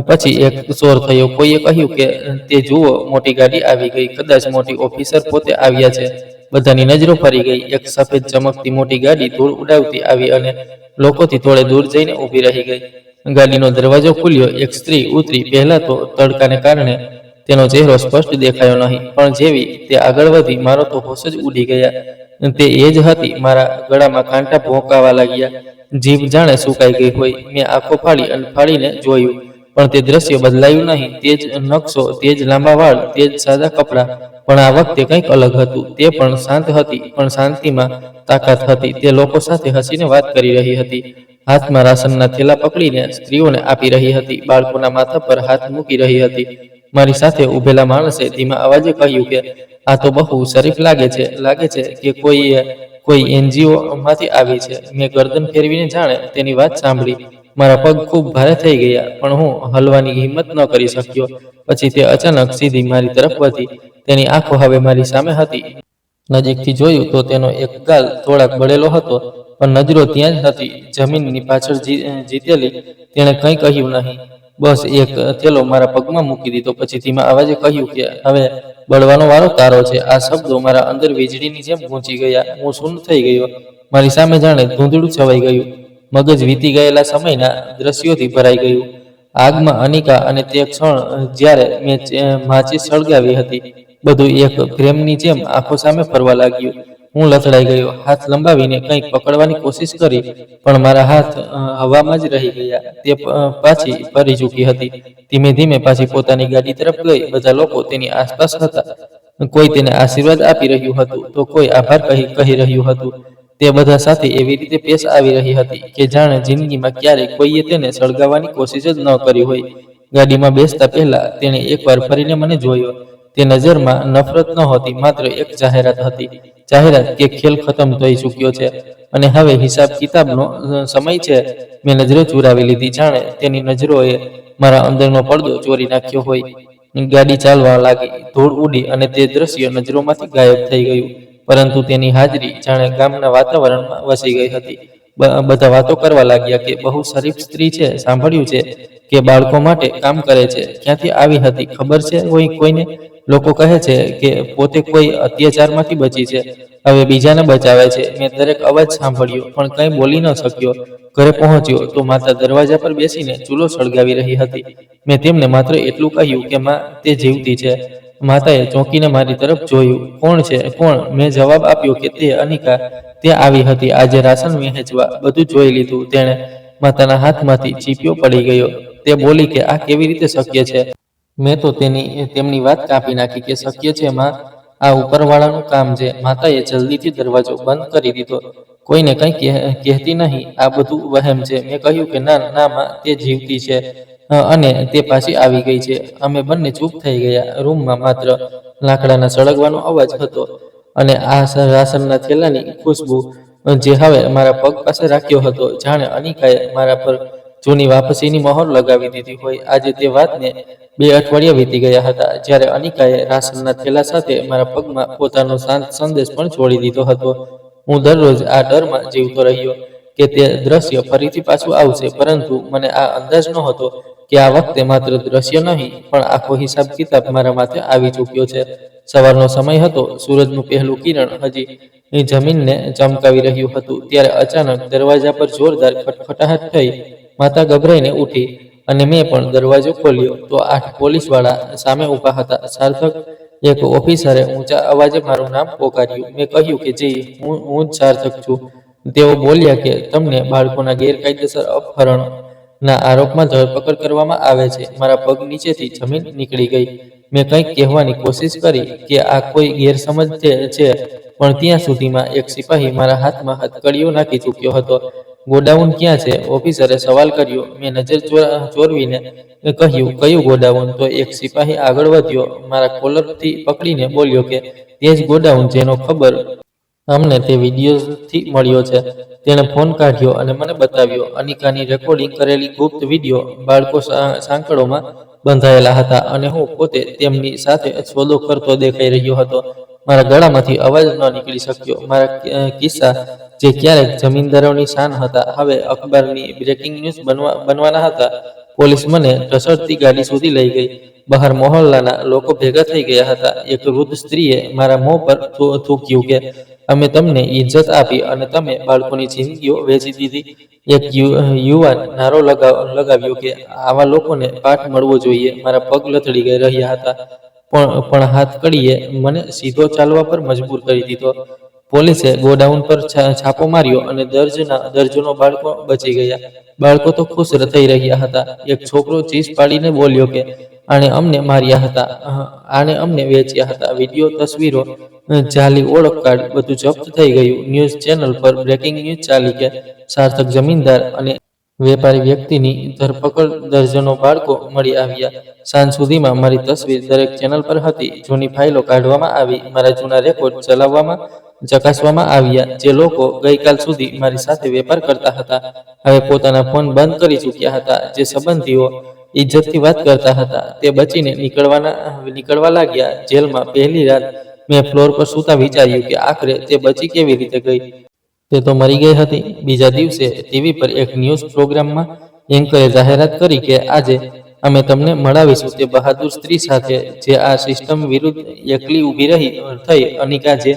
પછી એક શોર થયો. કોઈએ કહ્યું કે તે જુઓ, મોટી ગાડી આવી ગઈ, કદાચ મોટી ઓફિસર પોતે આવ્યા છે. બધાની નજરો ફરી ગઈ. એક સફેદ ચમકતી મોટી ગાડી ધૂળ ઉડાવતી આવી અને લોકોથી થોડે દૂર જઈને ઊભી રહી ગઈ. ગાડીનો દરવાજો ખુલ્યો. એક સ્ત્રી ઉતરી. પહેલા તો તડકાને કારણે તેનો ચહેરો સ્પષ્ટ દેખાયો નહીં, પણ જેવી તે આગળ વધી, મારો તો હોશ જ ઉડી ગયા. તે એ જ હતી. મારા ગળામાં કાંટા ભોંકાવા લાગ્યા. જીભ જાણે સુકાઈ ગઈ હોય. મેં આંખો ફાડીને જોયું, પણ તે દ્રશ્ય બદલાયું નહીં. તે જ નકશો, તે જ લાંબા વાળ, તે જ સાદા કપડાં. પણ આ વખતે કંઈક અલગ હતું. તે પણ શાંત હતી, પણ શાંતિમાં તાકાત હતી. તે લોકો સાથે હસીને વાત કરી રહી હતી. હાથમાં રાશનના થેલા પકડીને સ્ત્રીઓને આપી રહી હતી. બાળકોના માથા પર હાથ મૂકી રહી હતી. મારી સાથે ઊભેલા માણસે ધીમા અવાજે કહ્યું કે આ તો બહુ શરીફ લાગે છે કે કોઈ એનજીઓ માંથી આવી છે. મેં ગરદન ફેરવીને જાણે તેની વાત સાંભળી. મારા પગ ખૂબ ભારે થઈ ગયા, પણ હું હલવાની હિંમત ન કરી શક્યો. પછી તે અચાનક સીધી મારી તરફ વધી. તેની આંખો હવે મારી સામે હતી. નજીકથી જોયું તો તેનો એક ગાલ થોડાક બળેલો હતો, પણ નજરો ત્યાં જ હતી, જમીનની પાછળ જીતેલી. તેણે કંઈ કહ્યું નહીં, બસ એક થેલો મારા પગમાં મૂકી દીધો. પછી ધીમા અવાજે કહ્યું કે હવે બળવાનો વારો તારો છે. આ શબ્દો મારા અંદર વીજળીની જેમ ગૂંચી ગયા. હું શૂન્ય થઈ ગયો. મારી સામે જાણે ધૂંધળું છવાઈ ગયું. મગજ વીતી ગયેલા સમયના દ્રશ્યોથી ભરાઈ ગયું. આગમાં અનિકા અને તે ક્ષણ જ્યારે મેં માચીસ સળગાવી હતી, બધું એક ફ્રેમની જેમ આંખો સામે ફરવા લાગ્યું. હું લથડાઈ ગયો. હાથ લંબાવીને કંઈક પકડવાની કોશિશ કરી, પણ મારા હાથ હવામાં જ રહી ગયા. તે પાછી ફરી ચૂકી હતી. ધીમે ધીમે પાછી પોતાની ગાડી તરફ ગઈ. બધા લોકો તેની આસપાસ હતા. કોઈ તેને આશીર્વાદ આપી રહ્યું હતું, તો કોઈ આભાર કહી રહ્યું હતું. તે બધા સાથે એવી રીતે પેશ આવી રહી હતી કે જાણે જિંદગીમાં ક્યારેય કોઈએ તેને સળગાવવાની કોશિશ જ ન કરી હોય. ગાડીમાં બેસતા પહેલા તેણે એકવાર ફરીને મને જોયો. તે નજરમાં નફરત નહોતી, માત્ર એક જાહેરાત હતી. જાહેરાત કે ખેલ ખતમ થઈ ચૂક્યો છે અને હવે હિસાબ કિતાબનો સમય છે. મેં નજરો ચુરાવી લીધી, જાણે તેની નજરોએ મારા અંદરનો પડદો ચોરી નાખ્યો હોય. ગાડી ચાલવા લાગી, ધૂળ ઉડી અને તે દ્રશ્ય નજરોમાંથી ગાયબ થઈ ગયું. પરંતુ તેની હાજરી જાણે ગામના વાતાવરણમાં વસી ગઈ હતી. બધા વાતો કરવા લાગ્યા કે બહુ શરીફ સ્ત્રી છે, સાંભળ્યું છે કે બાળકો માટે કામ કરે છે. ક્યાંથી આવી હતી ખબર છે કોઈને? લોકો કહે છે કે પોતે કોઈ અત્યાચારમાંથી બચી છે, હવે બીજાને બચાવે છે. મેં દરેક અવાજ સાંભળ્યો પણ કંઈ બોલી ન શક્યો. ઘરે પહોંચ્યો તો માતા દરવાજા પર બેસીને ચૂલો સળગાવી રહી હતી. મેં તેમને માત્ર એટલું કહ્યું કે માં, તે જીવતી છે. માતાએ ચોંકીને મારી તરફ જોયું. કોણ છે? કોણ? મેં જવાબ આપ્યો કે તે અનિકા. તે આવી હતી આજે રાશન વહેંચવા. બધું જોઈ લીધું તેણે. માતાના હાથમાંથી ચીપિયો પડી ગયો. તે બોલી કે આ કેવી રીતે શક્ય છે? મેં તો તેમની વાત કાપી નાખી કે શક્ય છે માં, આ ઉપરવાળાનું કામ છે. માતાએ જલ્દીથી દરવાજો બંધ કરી દીધો. કોઈને કંઈ કહેતી નહીં, આ બધું વહેમ છે. મેં કહ્યું કે ના ના માં, તે જીવતી છે અને તે પાછી આવી ગઈ છે. અમે બંને ચૂપ થઈ ગયા. રૂમમાં માત્ર લાકડાના સળગવાનો અવાજ હતો અને આ રાશનના થેલાની ખુશ્બુ જે હવે મારા પગ પાસે રાખ્યો હતો. જાણે અનિકાએ મારા પર જૂની વાપસીની મહોર લગાવી દીધી હોય. આજે તે વાતને 2 અઠવાડિયા વીતી ગયા હતા જ્યારે અનિકાએ રાશનના થેલા સાથે મારા પગમાં પોતાનો શાંત સંદેશ પણ છોડી દીધો હતો. હું દરરોજ આ ડરમાં જીવતો રહ્યો કે તે દ્રશ્ય ફરીથી પાછું આવશે, પરંતુ મને આ અંદાજ નહોતો કે આ વખતે માત્ર દ્રશ્ય નહીં પણ આખો હિસાબ કિતાબ મારા માથે આવી ચૂક્યો છે. સવારનો સમય હતો. સૂરજનું પહેલું કિરણ હજી જમીનને ચમકાવી રહ્યું હતું ત્યારે અચાનક દરવાજા પર જોરદાર ખટખટાહટ થઈ. માતા ગભરાઈને ઉઠી અને મેં પણ દરવાજો ખોલ્યો તો 8 પોલીસવાળા સામે ઊભા હતા. સાર્થક, એક ઓફિસરે ઊંચા અવાજે મારું નામ પોકાર્યું. મેં કહ્યું કે જી, હું જ સાર્થક છું. તેઓ બોલ્યા કે તમને બાળકોના ગેરકાયદેસર અપહરણના આરોપમાં ધરપકડ કરવામાં આવે છે. મારા પગ નીચેથી જમીન નીકળી ગઈ. મેં કંઈક કહેવાની કોશિશ કરી કે આ કોઈ ગેરસમજ છે પણ ત્યાં સુધીમાં એક સિપાહી મારા હાથમાં હથકડીઓ નાખી ચૂક્યો હતો. ગોડાઉન ક્યાં છે? ઓફિસરે સવાલ કર્યો. મેં નજર ચોરવીને કહ્યું, કયું ગોડાઉન? તો એક સિપાહી આગળ વધ્યો, મારા કોલરથી પકડીને બોલ્યો કે તે જ ગોડાઉન જેનો ખબર અમને તે વિડીયોથી મળ્યો છે. તેણે ફોન કાઢ્યો અને મને બતાવ્યો. અનિકાની રેકોર્ડિંગ કરેલી ગુપ્ત વિડીયો. બાળકો સાંકળોમાં બંધાયેલા હતા અને હું પોતે તેમની સાથે સોદો કરતો દેખાઈ રહ્યો હતો. મારા ગળામાંથી અવાજ ન નીકળી શક્યો. મારા કિસ્સા જે ક્યારેક જમીનદારોની શાન હતા, હવે અખબારની બ્રેકિંગ ન્યૂઝ બનવાના હતા. પોલીસ મને ઢસડતી ગાડી સુધી લઈ ગઈ. બહાર મહોલ્લાના લોકો ભેગા થઈ ગયા હતા. એક વૃદ્ધ સ્ત્રીએ મારા મોં પર થૂક્યું કે અમે તમને ઇજ્જત આપી અને તમે બાળકોની જિંદગીઓ વેચી દીધી. એક યુવાન નારો લગાવ્યો કે આવા લોકોને પાઠ મળવો જોઈએ. મારા પગ લથડી રહ્યા હતા પણ હાથકડીએ મને સીધો ચાલવા પર મજબૂર કરી દીધો. પોલીસે ગોડાઉન પર છાપો માર્યો અને દર્જનો બાળકો બચી ગયા. બાળકો તો ખુશ થઈ રહ્યા હતા. એક છોકરો ચીસ પાડીને બોલ્યો કે આણે અમને માર્યા હતા, આણે અમને વેચ્યા હતા. વિડીયો, તસવીરો, જાલી ઓળખ કાર્ડ, બધું જપ્ત થઈ ગયું. ન્યૂઝ ચેનલ પર બ્રેકિંગ ન્યૂઝ ચાલી કે સાર્થક જમીનદાર અને વેપારી વ્યક્તિની ધરપકડ. દર્જનો બાળકો મળી આવ્યા. સાંજ સુધીમાં મારી તસવીર દરેક ચેનલ પર હતી. જૂની ફાઇલો કાઢવામાં આવી. મારા જૂના રેકોર્ડ ચકાસવામાં આવ્યા. જે લોકો ગઈકાલ સુધી મારી સાથે વેપાર કરતા હતા હવે પોતાના ફોન બંધ કરી ચૂક્યા હતા. જે સંબંધીઓ ઇજ્જતથી વાત કરતા હતા તે બચીને નીકળવા લાગ્યા. જેલમાં પહેલી રાત મેં ફ્લોર પર સૂતા વિચાર્યું કે આખરે તે બચી કેવી રીતે ગઈ. તે તો મરી ગઈ હતી. બીજા દિવસે ટીવી પર એક ન્યૂઝ પ્રોગ્રામમાં એન્કરે જાહેરાત કરી કે આજે અમે તમને મળાવીશું તે બહાદુર સ્ત્રી સાથે જે આ સિસ્ટમ વિરુદ્ધ એકલી ઊભી થઈ. અનિકા, જે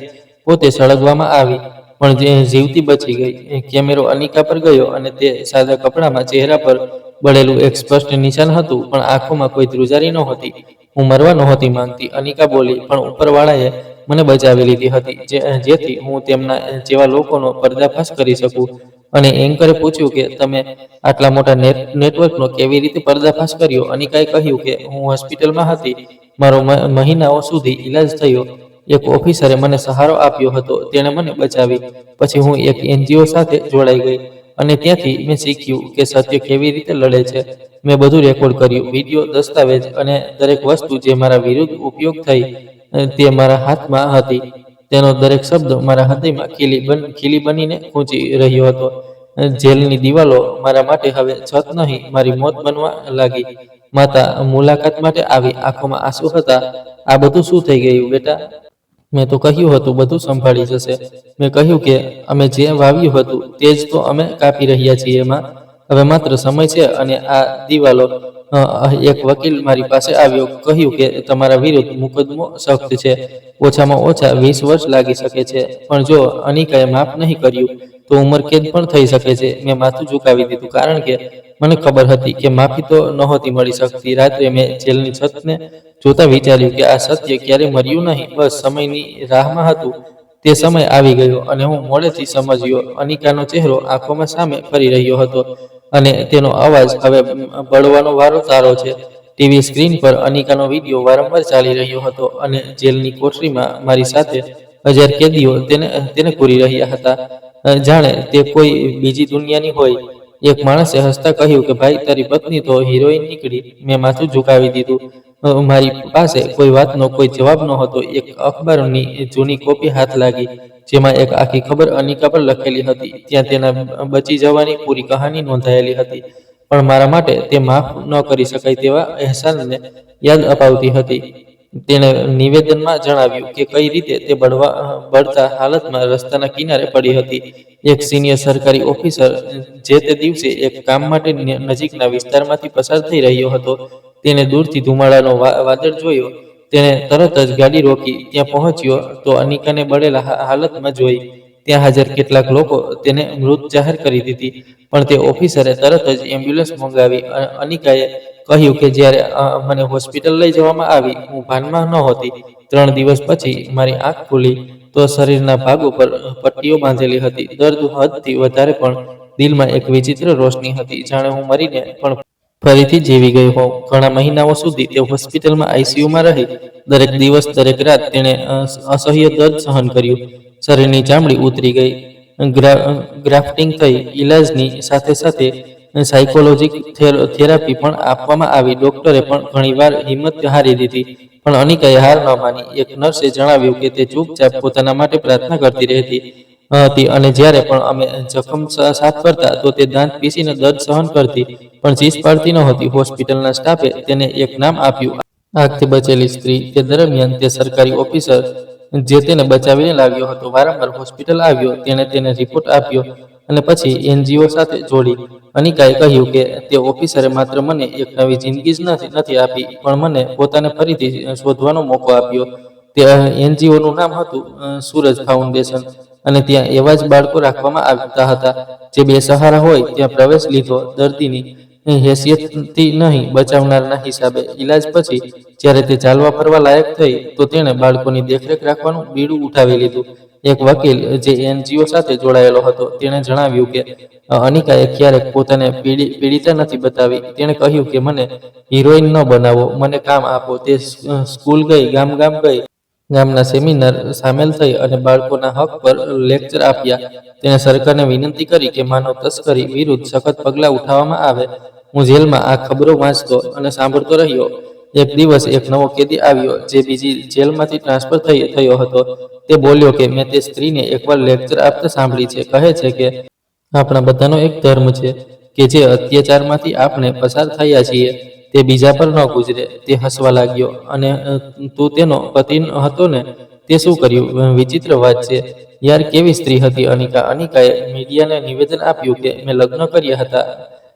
પોતે સળગવામાં આવી પણ જે જીવતી બચી ગઈ. કેમેરો અનિકા પર ગયો અને તે સાદા કપડામાં ચહેરા પર બળેલું એક સ્પષ્ટ નિશાન હતું પણ આંખોમાં કોઈ ધ્રુજારી નહોતી. હું મરવા નહોતી માંગતી, અનિકા બોલી, પણ ઉપરવાળાએ મને બચાવી લીધી હતી જેથી હું તેમના જેવા લોકોનો પર્દાફાશ કરી શકું. અને એન્કરે પૂછ્યું કે તમે આટલા મોટા નેટવર્કનો કેવી રીતે પર્દાફાશ કર્યો? અનિકાએ કહ્યું કે હું હોસ્પિટલમાં હતી. મારો મહિનાઓ સુધી ઈલાજ થયો. એક ઓફિસરે મને સહારો આપ્યો હતો, તેણે મને બચાવી. પછી હું એક NGO સાથે જોડાઈ ગઈ અને ત્યાંથી મેં શીખ્યું કે સત્ય કેવી રીતે લડે છે. મેં બધું રેકોર્ડ કર્યું, વિડીયો, દસ્તાવેજ અને દરેક વસ્તુ જે મારા વિરુદ્ધ ઉપયોગ થઈ તે મારા હાથમાં હતી. તેનો દરેક શબ્દ મારા હૃદયમાં ખીલી બનીને ગૂંજી રહ્યો હતો. જેલની દિવાલો મારા માટે હવે છત નહીં, મારી મોત બનવા લાગી. માતા મુલાકાત માટે આવી, આંખોમાં આંસુ હતા. આ બધું શું થઈ ગયું બેટા? મેં તો કહ્યું હતું બધું સંભાળી જશે. મેં કહ્યું કે અમે જે વાવ્યું હતું તે જ તો અમે કાપી રહ્યા છીએ માં. હવે માત્ર સમય છે. અને આ દિવાલો એક વકીલ મારી પાસે આવ્યો, કહ્યું કે તમારા વિરુદ્ધ મુકદ્દમો સખ્ત છે, ઓછામાં ઓછા 20 વર્ષ લાગી શકે છે, પણ જો અનિકાએ માફ નહીં કર્યું તો ઉંમરકેદ પણ થઈ શકે છે. મેં માથું ઝુકાવી દીધું, કારણ કે મને ખબર હતી કે માફી તો નહોતી મળી શકતી. રાત્રે મેં જેલની છતને જોતા વિચાર્યું કે આ સત્ય ક્યારે મર્યું નહીં, બસ સમયની રાહમાં હતું. તે સમય આવી ગયો અને હું મોડેથી સમજ્યો. અનિકાનો ચહેરો આંખોમાં સામે ફરી રહ્યો હતો અને તેનો અવાજ હવે બળવાનો વારો તારો છે. ટીવી સ્ક્રીન પર અનિકાનો વિડીયો વારંવાર ચાલી રહ્યો હતો અને જેલની કોઠરીમાં મારી સાથે 1000 કેદીઓ તેને ઘૂરી રહ્યા હતા, જાણે તે કોઈ બીજી દુનિયાની હોય. એક માણસે હસતા કહ્યું કે ભાઈ, તારી પત્ની તો હિરોઈન નીકળી. મેં માથું ઝુકાવી દીધું. મારી પાસે કોઈ વાતનો કોઈ જવાબ નહોતો. એક અખબારની જૂની કોપી હાથ લાગી, જેમાં એક આખી ખબર અનિકા પર લખેલી હતી. ત્યાં તેના બચી જવાની પૂરી કહાની નોંધાયેલી હતી, પણ મારા માટે તે માફ ન કરી શકાય તેવા અહેસાનને યાદ અપાવતી હતી. તેણે નિવેદનમાં જણાવ્યું કે કઈ રીતે તે બળતા હાલતમાં રસ્તાના કિનારે પડી હતી. એક સિનિયર સરકારી ઓફિસર જે તે દિવસે એક કામ માટે નજીકના વિસ્તારમાંથી પસાર થઈ રહ્યો હતો. તેને દૂરથી ધુમાડાનો વાદળ જોયો. તેણે તરત જ ગાડી રોકી. ત્યાં પહોંચ્યો તો અનિકાને બળેલા હાલતમાં જોઈ. ત્યાં હાજર કેટલાક લોકો તેને મૃત જાહેર કરી દીધી, પણ તે ઓફિસરે તરત જ એમ્બ્યુલન્સ મંગાવી. અનિકાએ કહ્યું કે જ્યારે મને હોસ્પિટલ લઈ જવામાં આવી, હું ભાનમાં નહોતી. 3 દિવસ પછી મારી આંખ ખુલી તો શરીરના ભાગો પર પટ્ટીઓ બાંધેલી હતી. દર્દ હદથી વધારે, પણ દિલમાં એક વિચિત્ર રોશની હતી, જાણે હું મરીને પણ ફરીથી જીવી ગઈ હોઉં. ઘણા મહિનાઓ સુધી તે હોસ્પિટલમાં ICUમાં રહી. દરેક દિવસ, દરેક રાત તેણે અસહ્ય દર્દ સહન કર્યું. શરીરની ચામડી ઉતરી ગઈ, ગ્રાફ્ટિંગ થઈ, ઇલાજની સાથે સાથે સાયકોલોજીક થેરાપી પણ આપવામાં આવી. ડોક્ટરે પણ ઘણીવાર હિંમત હારી દીધી, પણ અનિકાએ હાર ન માની. એક નર્સે જણાવ્યું કે તે ચૂપચાપ પોતાના માટે પ્રાર્થના કરતી રહેતી હતી અને જ્યારે પણ અમે જખમ સાફ કરતા તો તે દાંત પીસીને દર્દ સહન કરતી, પણ ચીસ પાડતી નહોતી. હોસ્પિટલના સ્ટાફે તેને એક નામ આપ્યું, આગથી બચેલી સ્ત્રી. તે દરમિયાન તે સરકારી ઓફિસર જે તેને બચાવીને લાવ્યો હતો વારંવાર હોસ્પિટલ આવ્યો. તેણે તેને રિપોર્ટ આપ્યો અને પછી NGO સાથે જોડી. અનિકાએ કહ્યું કે તે ઓફિસરે માત્ર મને એક નવી જિંદગી જ નથી આપી, પણ મને પોતાને ફરીથી શોધવાનો મોકો આપ્યો. તે NGOનું નામ હતું સૂરજ ફાઉન્ડેશન, અને ત્યાં એવા જ બાળકો રાખવામાં આવતા હતા જે બેસહારા હોય. ત્યાં પ્રવેશ લીધો, દર્દીની હેસિયતથી નહીં, બચાવનારના હિસાબે. ઇલાજ પછી જ્યારે તે ચાલવા ફરવા લાયક થઈ તો તેણે બાળકોની દેખરેખ રાખવાનું બીડું ઉઠાવી લીધું. એક વકીલ જે NGO સાથે જોડાયેલો હતો, તેણે જણાવ્યું કે અનિકાએ ક્યારેક પોતાને પીડિતા નથી બતાવી. તેણે કહ્યું કે મને હિરોઈન ન બનાવો, મને કામ આપો. તે સ્કૂલ ગઈ, ગામ ગઈ, ગામના સેમિનાર સામેલ થઈ અને બાળકોના હક પર લેક્ચર આપ્યા. તેણે સરકારને વિનંતી કરી કે માનવ તસ્કરી વિરુદ્ધ સખત પગલાં ઉઠાવવામાં આવે. હું જેલમાં આ ખબરો વાંચતો અને સાંભળતો રહ્યો. એક દિવસ એક નવો કેદી આવ્યો જે બીજી જેલમાંથી ટ્રાન્સફર થયો હતો. તે બોલ્યો કે મેં તે સ્ત્રીને એકવાર લેક્ચર આપતા સાંભળી છે. કહે છે કે આપણા બધાનો એક ધર્મ છે કે જે અત્યાચારમાંથી આપણે પસાર થયા છીએ તે બીજા પર ન ગુજરે. તે હસવા લાગ્યો. અને તું તેનો પતિ હતો ને? તે શું કર્યું? વિચિત્ર વાત છે યાર, કેવી સ્ત્રી હતી અનિકા. અનિકાએ મીડિયાને નિવેદન આપ્યું કે મેં લગ્ન કર્યા હતા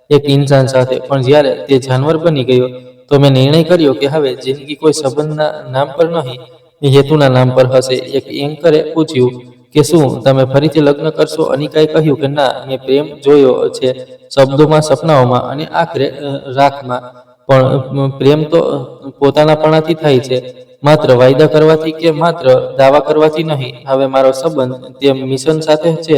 એક ઇન્સાન સાથે, પણ જ્યારે તે જાનવર બની ગયો તો મેં નિર્ણય કર્યો કે હવે જિંદગી કોઈ સંબંધના નામ પર નહીં, હેતુના નામ પર હશે. એક એન્કરે પૂછ્યું કે શું તમે ફરીથી લગ્ન કરશો? અનિકાએ કહ્યું કે ના, મેં પ્રેમ જોયો છે શબ્દોમાં, સપનાઓમાં અને આખરે રાખમાં, પણ પ્રેમ તો પોતાનાપણાથી થાય છે, માત્ર વાયદા કરવાથી કે માત્ર દાવા કરવાથી નહીં. હવે મારો સંબંધ તે મિશન સાથે છે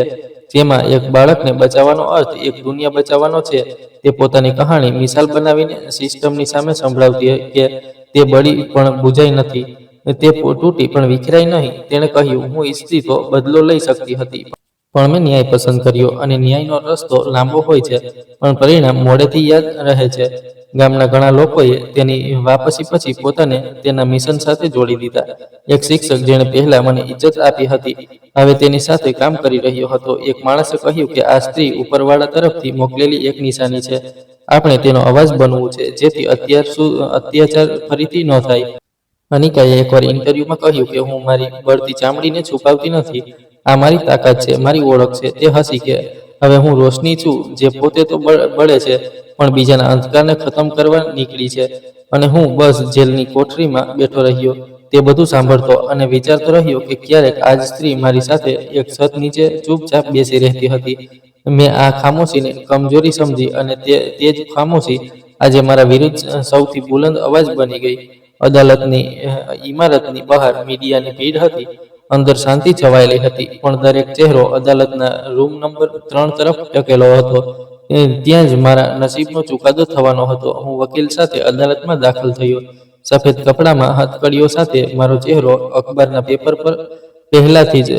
જેમાં એક બાળકને બચાવવાનો અર્થ એક દુનિયા બચાવવાનો છે. તે પોતાની કહાણી મિસાલ બનાવીને સિસ્ટમની સામે સંભળાવતી કે તે બળી પણ બુજાઈ નથી. તૂટી પણ વિખરાઈ નહીં. તેણે કહ્યું, હું ઈચ્છતી તો બદલો લઈ શકતી હતી, પણ મેં ન્યાય પસંદ કર્યો, અને ન્યાયનો રસ્તો લાંબો હોય છે, પણ પરિણામ મોડેથી યાદ રહે છે. ગામના ઘણા લોકોએ તેની વાપસી પછી પોતાને તેના મિશન સાથે જોડી દીધા. એક શિક્ષક જેણે પહેલા મને ઇજ્જત આપી હતી, હવે તેની સાથે કામ કરી રહ્યો હતો. એક માણસે કહ્યું કે આ સ્ત્રી ઉપરવાળા તરફથી મોકલેલી એક નિશાની છે. આપણે તેનો અવાજ બનવું છે, જેથી અત્યાચાર ફરીથી ન થાય. અનિકાએ એકવાર ઇન્ટરવ્યુમાં કહ્યું કે હું મારી બળતી ચામડીને છુપાવતી નથી. આ મારી તાકાત છે, મારી ઓળખ છે. તે હસી કે હવે હું રોશની છું, જે પોતે તો બળે છે, પણ બીજાના અંધકારને ખતમ કરવા નીકળી છે. અને હું બસ જેલની કોઠરીમાં બેઠો રહ્યો, તે બધું સાંભળતો અને વિચારતો રહ્યો કે ક્યારેક આ જ સ્ત્રી મારી સાથે એક છત નીચે ચૂપચાપ બેસી રહેતી હતી. મેં આ ખામોશીને કમજોરી સમજી, અને તે જ ખામોશી આજે મારા વિરુદ્ધ સૌથી બુલંદ અવાજ બની ગઈ. અદાલતની ઇમારતની બહાર મીડિયાની ભીડ હતી. અંદર શાંતિ છવાયેલી હતી, પણ દરેક ચહેરો અદાલતના રૂમ નંબર 3 તરફ ટકેલો હતો. ત્યાં જ મારા નસીબનો ચુકાદો થવાનો હતો. હું વકીલ સાથે અદાલતમાં દાખલ થયો. સફેદ કપડામાં હથકડીઓ સાથે મારો ચહેરો અખબારના પેપર પર પહેલાથી જ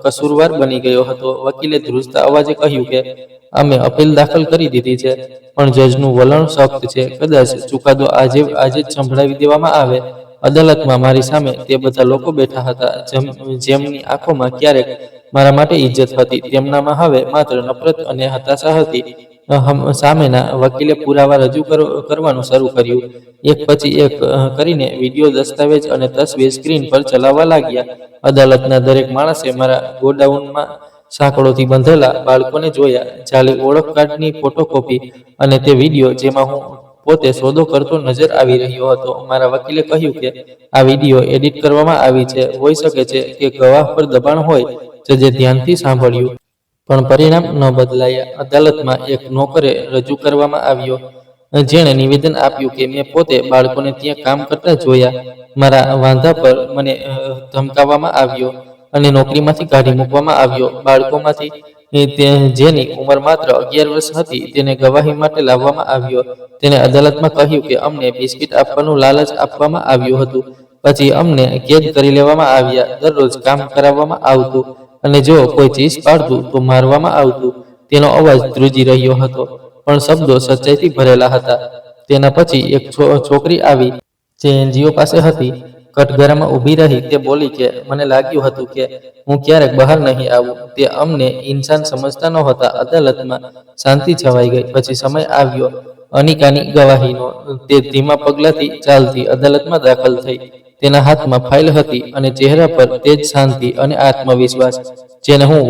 કસૂરવાર બની ગયો હતો. વકીલે ધ્રુજતા અવાજે કહ્યું કે અમે અપીલ દાખલ કરી દીધી છે, પણ જજનું વલણ સખ્ત છે. કદાચ ચુકાદો આજે જ સંભળાવી દેવામાં આવે. અદાલતમાં મારી સામે તે બધા લોકો બેઠા હતા, જેમની આંખોમાં ક્યારેક મારા માટે ઇજ્જત હતી, તેમનામાં હવે માત્ર નફરત અને હતાશા હતી. સામેના વકીલે પુરાવા રજૂ કરવાનું શરૂ કર્યું. એક પછી એક કરીને વિડીયો, દસ્તાવેજ અને તસવીર સ્ક્રીન પર ચલાવવા લાગ્યા. અદાલતના દરેક માણસે મારા ગોડાઉનમાં સાંકળોથી બંધેલા બાળકોને જોયા, જાલી ઓળખ કાર્ડની ફોટોકોપી અને તે વિડીયો જેમાં હું પોતે સોદો કરતો નજર આવી રહ્યો હતો. મારા વકીલે કહ્યું કે આ વિડીયો એડિટ કરવામાં આવી છે. હોઈ શકે છે કે ગવાહ પર દબાણ હોય. જજે ધ્યાનથી સાંભળ્યું, પણ પરિણામ ન બદલાયા. અદાલતમાં એક નોકરે રજૂ કરવામાં આવ્યો, જેણે નિવેદન આપ્યું કે મેં પોતે બાળકોને ત્યાં કામ કરતા જોયા. મારા વાંધા પર મને ધમકાવવામાં આવ્યો અને નોકરીમાંથી કાઢી મૂકવામાં આવ્યો. બાળકોમાંથી જેની ઉંમર માત્ર 11 વર્ષ હતી, તેને ગવાહી માટે લાવવામાં આવ્યો. તેને અદાલતમાં કહ્યું કે અમને બિસ્કિટ આપવાનું લાલચ આપવામાં આવ્યું હતું, પછી અમને કેદ કરી લેવામાં આવ્યા. દરરોજ કામ કરાવવામાં આવતું, અને જો કોઈ ચીસ પાડતું તો મારવામાં આવતું. તેનો અવાજ ધ્રુજી રહ્યો હતો, પણ શબ્દો સચ્ચાઈથી ભરેલા હતા. તેના પછી એક છોકરી આવી, જે એનજીઓ પાસે હતી. કટઘરામાં ઊભી રહી. તે બોલી કે મને લાગ્યું હતું કે હું ક્યારેક બહાર નહીં આવું. તે અમને ઇન્સાન સમજતા નહોતા. અદાલતમાં શાંતિ છવાઈ ગઈ. પછી સમય આવ્યો અનિકાની ગવાહીનો. તે ધીમા પગલાંથી ચાલતી અદાલતમાં દાખલ થઈ. તેના હાથમાં ફાઇલ હતી, અને ચહેરા પર તે જ શાંતિ અને આત્મવિશ્વાસ જેને હું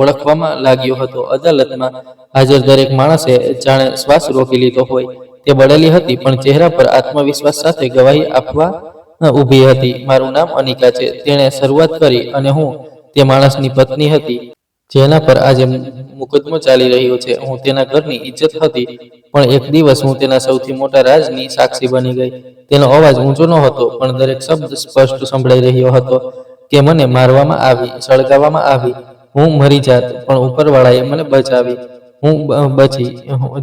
ઓળખવામાં લાગ્યો હતો. અદાલતમાં હાજર દરેક માણસે જાણે શ્વાસ રોકી લીધો હોય. તે બળેલી હતી, પણ ચહેરા પર આત્મવિશ્વાસ સાથે ગવાહી આપવા ઊભી હતી. મારું નામ અનિકા છે, તેણે શરૂઆત કરી, અને હું તે માણસની પત્ની હતી જેના પર આજે મુકદ્દમો ચાલી રહ્યો છે. હું તેના ઘરની ઇજ્જત હતી, પણ એક દિવસ હું તેના સૌથી મોટા રાજની સાક્ષી બની ગઈ. તેનો અવાજ ઊંચો નહોતો, પણ દરેક શબ્દ સ્પષ્ટ સંભળાઈ રહ્યો હતો કે મને મારવામાં આવી, સળગાવવામાં આવી. હું મરી જાત, પણ ઉપરવાળાએ મને બચાવી. હું બચી,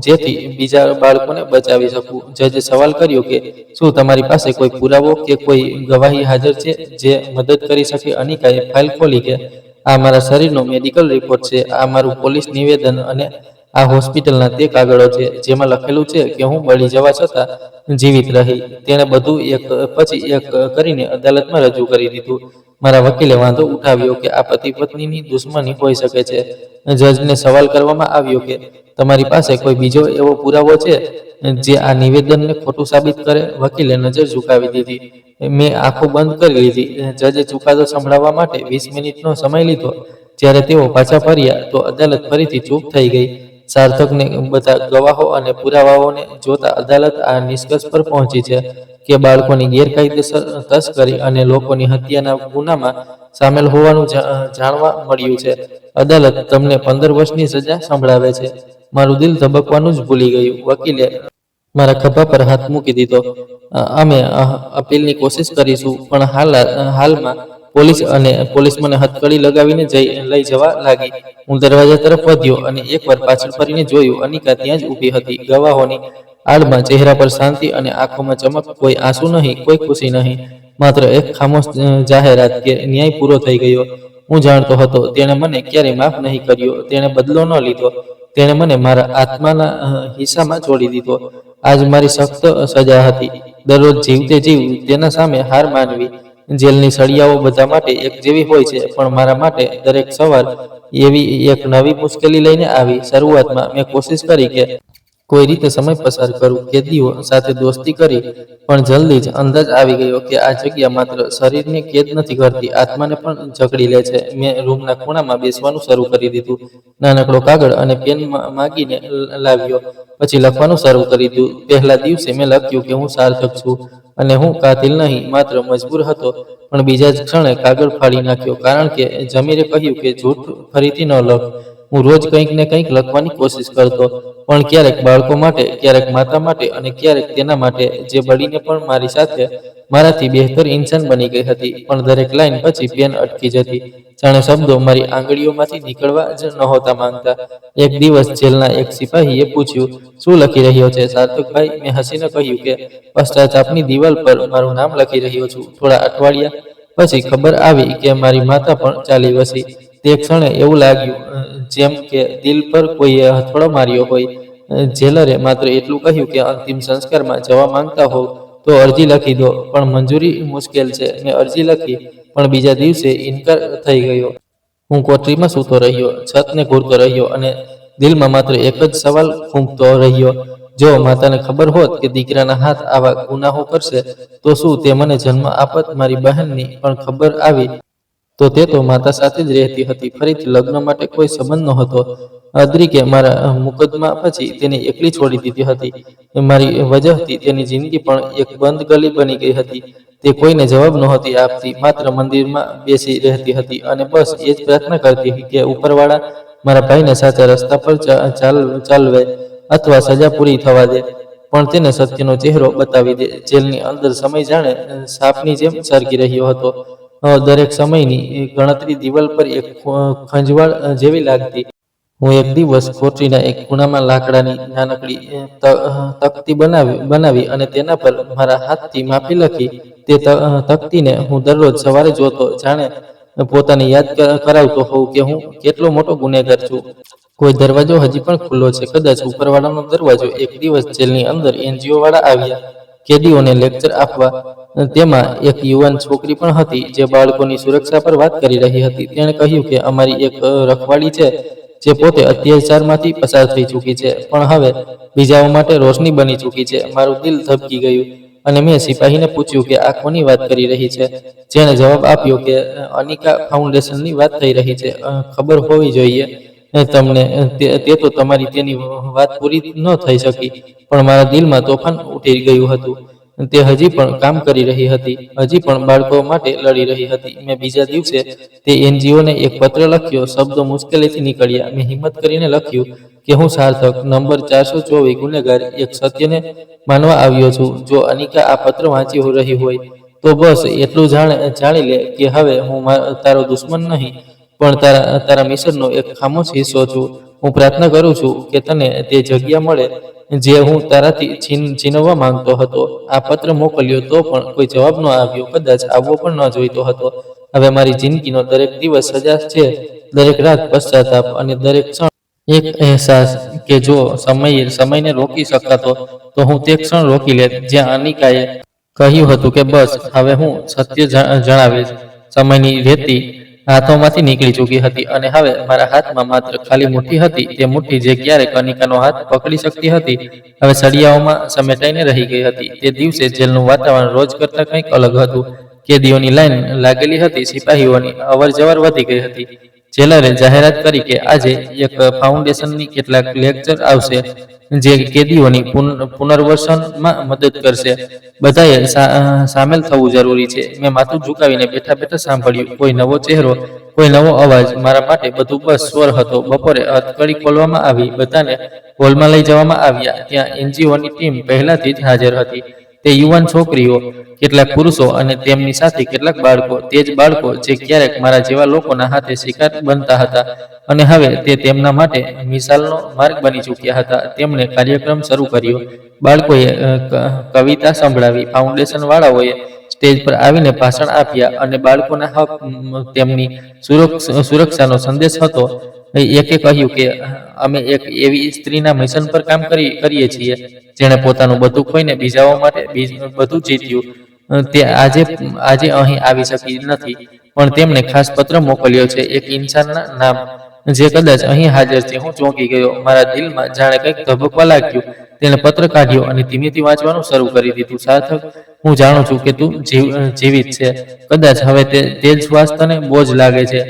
જેથી બીજા બાળકોને બચાવી શકું. જજે સવાલ કર્યો કે શું તમારી પાસે કોઈ પુરાવો કે કોઈ ગવાહી હાજર છે જે મદદ કરી શકે? અનિકાએ ફાઇલ ખોલી કે આ મારા શરીરનો મેડિકલ રિપોર્ટ છે, આ મારું પોલીસ નિવેદન, અને આ હોસ્પિટલના તે કાગળો છે જેમાં લખેલું છે કે હું બળી જવા છતાં જીવિત રહી. તેણે બધું એક પછી એક કરીને અદાલતમાં રજૂ કરી દીધું. મારા વકીલે વાંધો ઉઠાવ્યો કે આ પતિ પત્નીની દુશ્મની હોઈ શકે છે. જજને સવાલ કરવામાં આવ્યો કે તમારી પાસે કોઈ બીજો એવો પુરાવો છે જે આ નિવેદનને ખોટું સાબિત કરે? વકીલે નજર ઝુકાવી દીધી. મેં આંખો બંધ કરી લીધી. જજે ચુકાદો સંભળાવવા માટે 20 મિનિટનો સમય લીધો. જ્યારે તેઓ પાછા ફર્યા તો અદાલત ફરીથી ચૂપ થઈ ગઈ. સાર્થકને બધા ગવાહો અને પુરાવાઓને જોતા અદાલત આ નિષ્કર્ષ પર પહોંચી છે કે બાળકોની ગેરકાયદેસર તસ્કરી અને લોકોની હત્યાના ગુનામાં સામેલ હોવાનું જાણવા મળ્યું છે. અદાલત તમને 15 વર્ષની સજા સંભળાવે છે. મારું દિલ ધબકવાનું જ ભૂલી ગયું. વકીલે મારા ખભા પર હાથ મૂકી દીધો. અમે અપીલની કોશિશ કરીશું, પણ હાલમાં પોલીસ મને હથકડી લગાવીને લઈ જવા લાગી. હું દરવાજા તરફ વધ્યો અને એકવાર પાછળ ફરીને જોયું. અનિકા ત્યાં જ ઊભી હતી. ગવાહોની આડમાં ચહેરા પર શાંતિ અને આંખોમાં ચમક, કોઈ આંસુ નહીં, કોઈ ખુશી નહીં, માત્ર એક ખામોશ જાહેરાત કે ન્યાય પૂરો થઈ ગયો. હું જાણતો હતો તેણે મને ક્યારેય માફ નહીં કર્યો, તેણે બદલો ન લીધો, તેણે મને મારા આત્માના હિસ્સામાં છોડી દીધો. આજ મારી સખ્ત સજા હતી. દરરોજ જીવતે જીવ તેના સામે હાર માનવી. જેલની સળિયાઓ બધા માટે એક જેવી હોય છે, પણ મારા માટે દરેક સવાર એવી એક નવી મુશ્કેલી લઈને આવી. શરૂઆતમાં મેં કોશિશ કરી કે કોઈ રીતે સમય પસાર કરું, કેદીઓ સાથે દોસ્તી કરી, પણ જલ્દી જ અંદાજ આવી ગયો કે આ જગ્યા માત્ર શરીરને કેદ નથી કરતી, આત્માને પણ જકડી લે છે. મેં રૂમના ખૂણામાં બેસવાનું શરૂ કરી દીધું. નાનકડો કાગળ અને પેન માગીને લાવ્યો. પછી લખવાનું શરૂ કરી દીધું. પહેલા દિવસે મેં લખ્યું કે હું સાર્થક છું અને હું કાતિલ નહીં, માત્ર મજબૂર હતો. પણ બીજા જ ક્ષણે કાગળ ફાડી નાખ્યો, કારણ કે જમીરે કહ્યું કે જૂઠ ફરીથી ન લખ. હું રોજ કંઈક ને કંઈક લખવાની કોશિશ કરતો, પણ ક્યારેક બાળકો માટે, ક્યારેક માતા માટે અને ક્યારેક તેના માટે જે બળીને પણ મારી સાથે મારાથી બહેતર ઇન્સાન બની ગઈ હતી. પણ દરેક લાઈન પછી પેન અટકી જતી, જાણે શબ્દો મારી આંગળીઓમાંથી નીકળવા જ નહોતા માંગતા. એક દિવસ જેલના એક સિપાહીએ પૂછ્યું, શું લખી રહ્યો છે સાર્થકભાઈ? મેં હસીને કહ્યું કે પશ્ચાતાપની દિવાલ પર મારું નામ લખી રહ્યો છું. થોડા અઠવાડિયા પછી ખબર આવી કે મારી માતા પણ ચાલી વસી. તે ક્ષણે એવું લાગ્યું જેમ કે દિલ પર કોઈએ હથોડો માર્યો હોય. જેલરે માત્ર એટલું કહ્યું કે અંતિમ સંસ્કારમાં જવા માંગતા હોવ તો અરજી લખી દો, પણ મંજૂરી મુશ્કેલ છે. મેં અરજી લખી, પણ બીજા દિવસે ઇનકાર થઈ ગયો. હું કોટરીમાં સૂતો રહ્યો, છતને ઘૂરતો રહ્યો અને દિલમાં માત્ર એક જ સવાલ ફૂંકતો રહ્યો, જો માતાને ખબર હોત કે દીકરાના હાથ આવા ગુનાહો કરશે તો શું તે મને જન્મ આપત? મારી બહેનની પણ ખબર આવી તો તે તો માતા સાથે જ રહેતી હતી. ફરીથી લગ્ન માટે કોઈ સંબંધ નહોતો. અદ્રિકે મારા મુકદ્દમા પછી તેને એકલી છોડી દીધી હતી. મારી વજહથી તેની જિંદગી પણ એક બંધ ગલી બની ગઈ હતી. તે કોઈને જવાબ નહોતી આપતી, માત્ર મંદિરમાં બેસી રહેતી હતી અને બસ એ જ પ્રાર્થના કરતી કે ઉપરવાળા મારા ભાઈને સાચા રસ્તા પર ચાલવે અથવા સજા પૂરી થવા દે, પણ તેને સત્યનો ચહેરો બતાવી દે. જેલની અંદર સમય જાણે સાપની જેમ સરકી રહ્યો હતો. દરેક સમયની ગણતરી દિવાલ પર એક ખંજવાળ જેવી લાગતી. હું એક દિવસ કોટરીના એક ખૂણામાં લાકડાની નાનકડી તકતી બનાવી અને તેના પર મારા હાથથી માફી લખી. તે તકતીને હું દરરોજ સવારે જોતો, જાણે પોતાને યાદ કરાવતો હોઉં કે હું કેટલો મોટો ગુનેગાર છું. કોઈ દરવાજો હજી પણ ખુલ્લો છે, કદાચ ઉપરવાળાનો દરવાજો. એક દિવસ જેલની અંદર એનજીઓ વાળા આવ્યા કેદીઓને લેક્ચર આપવા. તેમાં એક યુવાન છોકરી પણ હતી જે બાળકોની સુરક્ષા પર વાત કરી રહી હતી. તેણે કહ્યું કે અમારી એક રખવાળી છે જે પોતે અત્યાચારમાંથી પસાર થઈ ચૂકી છે, પણ હવે બીજાઓ માટે રોશની બની ચૂકી છે. મારું દિલ ધબકી ગયું અને મેં સિપાહીને પૂછ્યું કે આ કોની વાત કરી રહી છે? જેણે જવાબ આપ્યો કે અનિકા ફાઉન્ડેશનની વાત થઈ રહી છે. ખબર હોવી જોઈએ તમને, તે તો તમારી તેની વાત પૂરી ન થઈ શકી, પણ મારા દિલમાં તોફાન ઉઠી ગયું હતું. તે હજી પણ કામ કરી રહી હતી, હજી પણ બાળકો માટે લડી રહી હતી. મેં બીજા દિવસે તે એનજીઓને એક પત્ર લખ્યો. શબ્દો મુશ્કેલીથી નીકળ્યા. મેં હિંમત કરીને લખ્યું કે હું સાર્થક, નંબર 424, ગુનેગાર, એક સત્યને માનવા આવ્યો છું. જો અનિકા આ પત્ર વાંચી રહી હોય તો બસ એટલું જાણી લે કે હવે હું તારો દુશ્મન નહીં, પણ તારા મિશનનો એક ખામોશ હિસ્સો છું. હું પ્રાર્થના કરું છું કે તને તે જગ્યા મળે જે હું તારાથી છીનવવા માંગતો હતો. આ પત્ર મોકલ્યો તો પણ કોઈ જવાબ ન આવ્યો, કદાચ આવવો પણ ન જોઈતો હતો. હવે મારી જિંદગીનો દરેક દિવસ સજા છે, દરેક રાત પશ્ચાતાપ અને દરેક ક્ષણ એક અહેસાસ કે જો સમયને રોકી શકાતો તો હું તે ક્ષણ રોકી લેત જ્યાં અનિકાએ કહ્યું હતું કે બસ હવે હું સત્ય જણાવીશ. સમયની રેતી હાથોમાંથી નીકળી ચૂકી હતી અને હવે મારા હાથમાં માત્ર ખાલી મુઠ્ઠી હતી. તે મુઠ્ઠી જે ક્યારેક અનિકાનો હાથ પકડી શકતી હતી, હવે સળિયાઓમાં સમેટાઈને રહી ગઈ હતી. તે દિવસે જેલનું વાતાવરણ રોજ કરતાં કંઈક અલગ હતું. કેદીઓની લાઈન લાગેલી હતી, સિપાહીઓની અવરજવર વધી ગઈ હતી. જેલરે જાહેરાત કરી કે આજે એક ફાઉન્ડેશનની કેટલાક લેક્ચર આવશે જે કેદીઓની પુનર્વસનમાં મદદ કરશે. બધાએ સામેલ થવું જરૂરી છે. મેં માથું ઝુકાવીને બેઠા બેઠા સાંભળ્યું. કોઈ નવો ચહેરો, કોઈ નવો અવાજ. મારા માટે બધું બસ સ્વર હતો. બપોરે હથકડી ખોલવામાં આવી, બધાને હોલમાં લઈ જવામાં આવ્યા. ત્યાં એનજીઓની ટીમ પહેલાથી જ હાજર હતી. તે યુવાન છોકરીઓ, કેટલાક પુરુષો અને તેમની સાથે કેટલાક બાળકો, તે જ બાળકો જે ક્યારેક મારા જેવા લોકોના હાથે શિકાર બનતા હતા અને હવે તે તેમના માટે મિસાલનો માર્ગ બની ચૂક્યા હતા. તેમણે કાર્યક્રમ શરૂ કર્યો. બાળકોએ કવિતા સંભળાવી, ફાઉન્ડેશન વાળાઓએ સ્ટેજ પર આવીને ભાષણ આપ્યા અને બાળકોના હક, તેમની સુરક્ષાનો સંદેશ હતો. એકે કહ્યું કે અમે એક એવી સ્ત્રીના મિશન પર કામ કરીએ છીએ જેણે પોતાનું બધું ખોઈને બીજાઓ માટે બધું જીત્યું. તે આજે અહીં આવી શકી નથી, પણ તેમણે ખાસ પત્ર મોકલ્યો છે એક ઇન્સાનના નામ જે કદાચ અહીં હાજર છે. હું ચોંકી ગયો. મારા દિલમાં જાણે કંઈક ધબકવા લાગ્યું. તેણે પત્ર કાઢ્યો અને ધીમેથી વાંચવાનું શરૂ કરી દીધું. સાર્થક, હું જાણું છું કે તું જીવિત છે. કદાચ હવે તે જ શ્વાસ તને બોજ લાગે છે.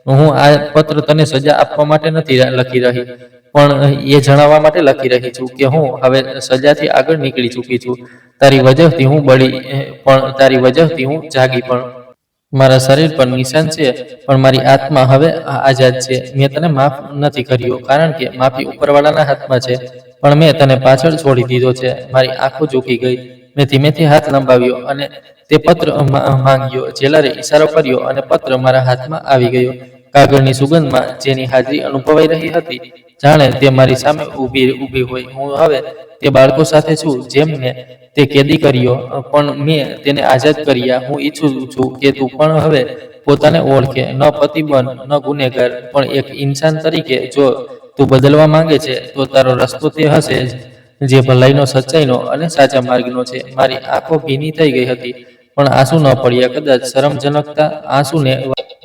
હું આ પત્ર તને સજા આપવા માટે નથી લખી રહી, પણ એ જણાવવા માટે લખી રહી છું કે હું હવે સજાથી આગળ નીકળી ચૂકી છું. તારી વજહથી હું બળી, પણ તારી વજહથી હું જાગી પણ. મારા શરીર પર નિશાન છે, પણ મારી આત્મા હવે આઝાદ છે. મેં તને માફ નથી કર્યો કારણ કે માફી ઉપરવાળાના હાથમાં છે, પણ મેં તને પાછળ છોડી દીધો છે. મારી આંખો ઝૂકી ગઈ. મેં ધીમેથી હાથ લંબાવ્યો અને તે પત્ર માંગ્યો. જેલરે ઈશારો કર્યો અને પત્ર મારા હાથમાં આવી ગયો. કાગળની સુગંધમાં જેની હાજરી અનુભવાઈ રહી હતી, જાણે તે મારી સામે ઊભી હોય. હું હવે તે બાળકો સાથે છું જેમને તે કેદી કર્યો, પણ મેં તેને આઝાદ કર્યા. હું ઈચ્છું છું કે તું પણ હવે પોતાને ઓળખે, ન પતિ બન, ન ગુનેગાર, પણ એક ઇન્સાન તરીકે. જો તું બદલવા માંગે છે તો તારો રસ્તો તે હશે જે ભલાઈનો, સચ્ચાઈનો અને સાચા માર્ગનો છે. મારી આંખો ભીની થઈ ગઈ હતી, પણ આંસુ ન પડ્યા. કદાચ શરમજનકતા આંસુને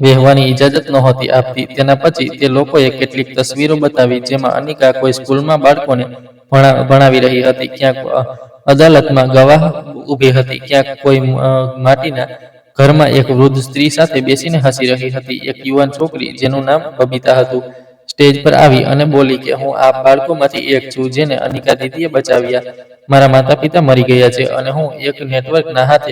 વહેવાની ઇજાજત નહોતી આપતી. તેના પછી તે લોકોએ કેટલીક તસવીરો બતાવી જેમાં અનિકા કોઈ સ્કૂલમાં બાળકોને ભણાવી રહી હતી, ક્યાંક અદાલતમાં ગવાહ ઊભી હતી, ક્યાંક કોઈ માટીના ઘરમાં એક વૃદ્ધ સ્ત્રી સાથે બેસીને હસી રહી હતી. એક યુવાન છોકરી જેનું નામ બબીતા હતું સ્ટેજ પર આવી અને બોલી કે હું આ બાળકોમાંથી એક છું જેને અનિકા દીદીએ બચાવ્યા. મારા માતા પિતા મરી ગયા છે અને હું એક નેટવર્કના હાથે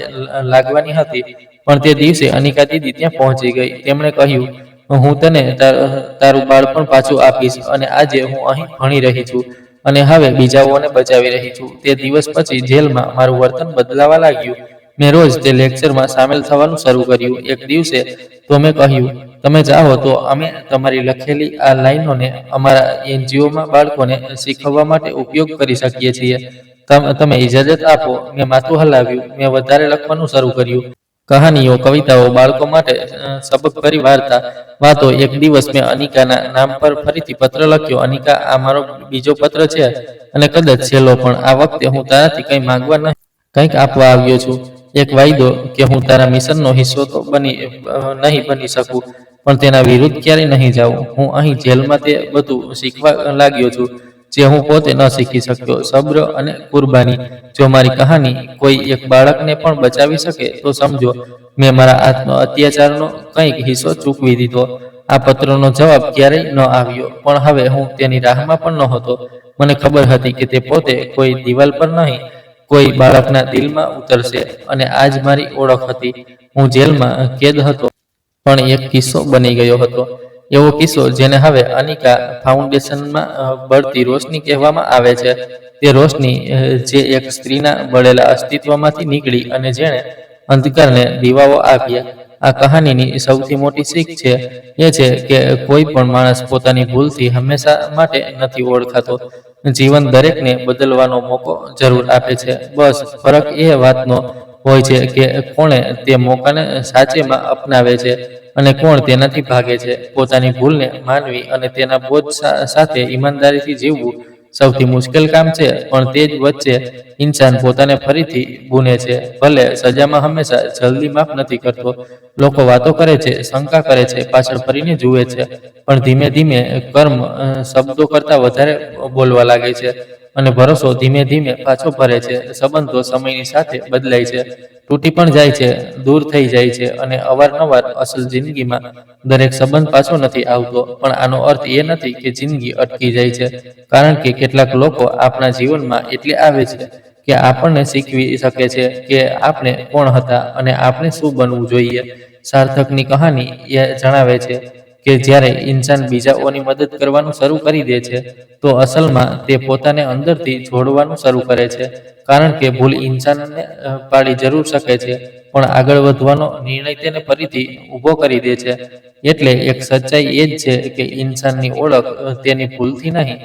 લાગવાની હતી, પણ તે દિવસે અનિકા દીદી ત્યાં પહોંચી ગઈ. તેમણે કહ્યું, હું તને તારું બાળપણ પાછું આપીશ અને આજે હું અહીં ભણી રહી છું અને હવે બીજાઓને બચાવી રહી છું. તે દિવસ પછી જેલમાં મારું વર્તન બદલાવા લાગ્યું. મેં રોજ તે લેક્ચરમાં સામેલ થવાનું શરૂ કર્યું. એક દિવસે તો મેં કહ્યું, તમે ચાહો તો અમે તમારી લખેલી આ લાઈનોને અમારા એનજીઓમાં બાળકોને શીખવવા માટે ઉપયોગ કરી શકીએ છીએ. તમે ઇજાજત આપો. મેં માથું હલાવ્યું. મેં વધારે લખવાનું શરૂ કર્યું. કહાનીઓ, કવિતાઓ, બાળકો માટે સબકભરી વાતો. એક દિવસ મેં અનિકાના નામ પર ફરીથી પત્ર લખ્યો. અનિકા, આ મારો બીજો પત્ર છે અને કદાચ છેલ્લો પણ. આ વખતે હું તારાથી કંઈ માંગવા નહીં, કંઈક આપવા આવ્યો છું. એક વાયદો કે હું તારા મિશનનો હિસ્સો તો નહીં બની શકું, પણ તેના વિરુદ્ધ ક્યારેય નહીં જાઉં. હું અહીં જેલમાં તે બધું શીખવા લાગ્યો છું જે હું પોતે ન શીખી શક્યો. સબ્ર અને કુરબાની. જો મારી કહાની કોઈ એક બાળકને પણ બચાવી શકે તો સમજો મેં મારા અત્યાચારનો કંઈક હિસ્સો ચૂકવી દીધો. આ પત્રનો જવાબ ક્યારેય ન આવ્યો, પણ હવે હું તેની રાહમાં પણ નહોતો. મને ખબર હતી કે તે પોતે કોઈ દિવાલ પર નહીં, કોઈ બાળકના દિલમાં ઉતરશે. અને આ જ મારી ઓળખ હતી. હું જેલમાં કેદ હતો, પણ એક કિસ્સો બની ગયો હતો. એવો કિસ્સો જેને હવે અનિકા ફાઉન્ડેશનમાં બળતી રોશની કહેવામાં આવે છે. તે રોશની જે એક સ્ત્રીના બળેલા અસ્તિત્વમાંથી નીકળી અને જેણે અંધકારને દીવાઓ આપ્યા. આ કહાનીની સૌથી મોટી શીખ છે એ છે કે કોઈ પણ માણસ પોતાની ભૂલથી હંમેશા માટે નથી ઓળખાતો. જીવન દરેકને બદલવાનો મોકો જરૂર આપે છે. બસ ફરક એ વાતનો હોય છે કે કોણે તે મોકાને સાચેમાં અપનાવે છે અને કોણ તેનાથી ભાગે છે. પોતાની ભૂલને માનવી અને તેના બોજ સાથે ઈમાનદારીથી જીવવું સૌથી મુશ્કેલ કામ છે, પણ તે જ વચ્ચે ઇન્સાન પોતાને ફરીથી બુને છે. ભલે સજામાં હંમેશા જલ્દી માફ નથી કરતો. લોકો વાતો કરે છે, શંકા કરે છે, પાછળ ફરીને જુએ છે, પણ ધીમે ધીમે કર્મ શબ્દો કરતાં વધારે બોલવા લાગે છે અને ભરોસો ધીમે ધીમે પાછો ભરે છે. સંબંધો સમયની સાથે બદલાય છે, તૂટી પણ જાય છે, દૂર થઈ જાય છે અને અવારનવાર. અસલ જિંદગીમાં દરેક સંબંધ પાછો નથી આવતો, પણ આનો અર્થ એ નથી કે જિંદગી અટકી જાય છે, કારણ કે કેટલાક લોકો આપણા જીવનમાં એટલે આવે છે કે આપણને શીખવી શકે છે કે આપણે કોણ હતા અને આપણે શું બનવું જોઈએ. સાર્થકની કહાની એ જણાવે છે કે જ્યારે ઇન્સાન બીજાઓની મદદ કરવાનું શરૂ કરી દે છે તો અસલમાં તે પોતાને અંદરથી જોડવાનું શરૂ કરે છે, કારણ કે ભૂલ ઇન્સાનને પાડી જરૂર શકે છે, પણ આગળ વધવાનો નિર્ણય તેને ફરીથી ઊભો કરી દે છે. એટલે એક સચ્ચાઈ એ જ છે કે ઇન્સાનની ઓળખ તેની ભૂલથી નહીં,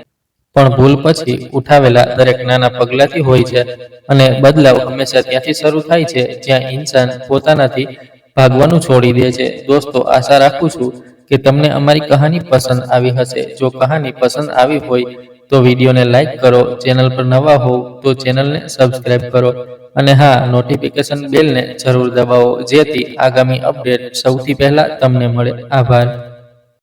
પણ ભૂલ પછી ઉઠાવેલા દરેક નાના પગલાંથી હોય છે. અને બદલાવ હંમેશા ત્યાંથી શરૂ થાય છે જ્યાં ઇન્સાન પોતાનાથી ભાગવાનું છોડી દે છે. દોસ્તો, આશા રાખું છું કે તમને અમારી કહાની પસંદ આવી હશે. જો કહાની પસંદ આવી હોય તો વિડીયોને લાઈક કરો, ચેનલ પર નવા હોવ તો ચેનલને સબસ્ક્રાઇબ કરો, અને હા, નોટિફિકેશન બેલને જરૂર દબાવો જેથી આગામી અપડેટ સૌથી પહેલા તમને મળે. આભાર.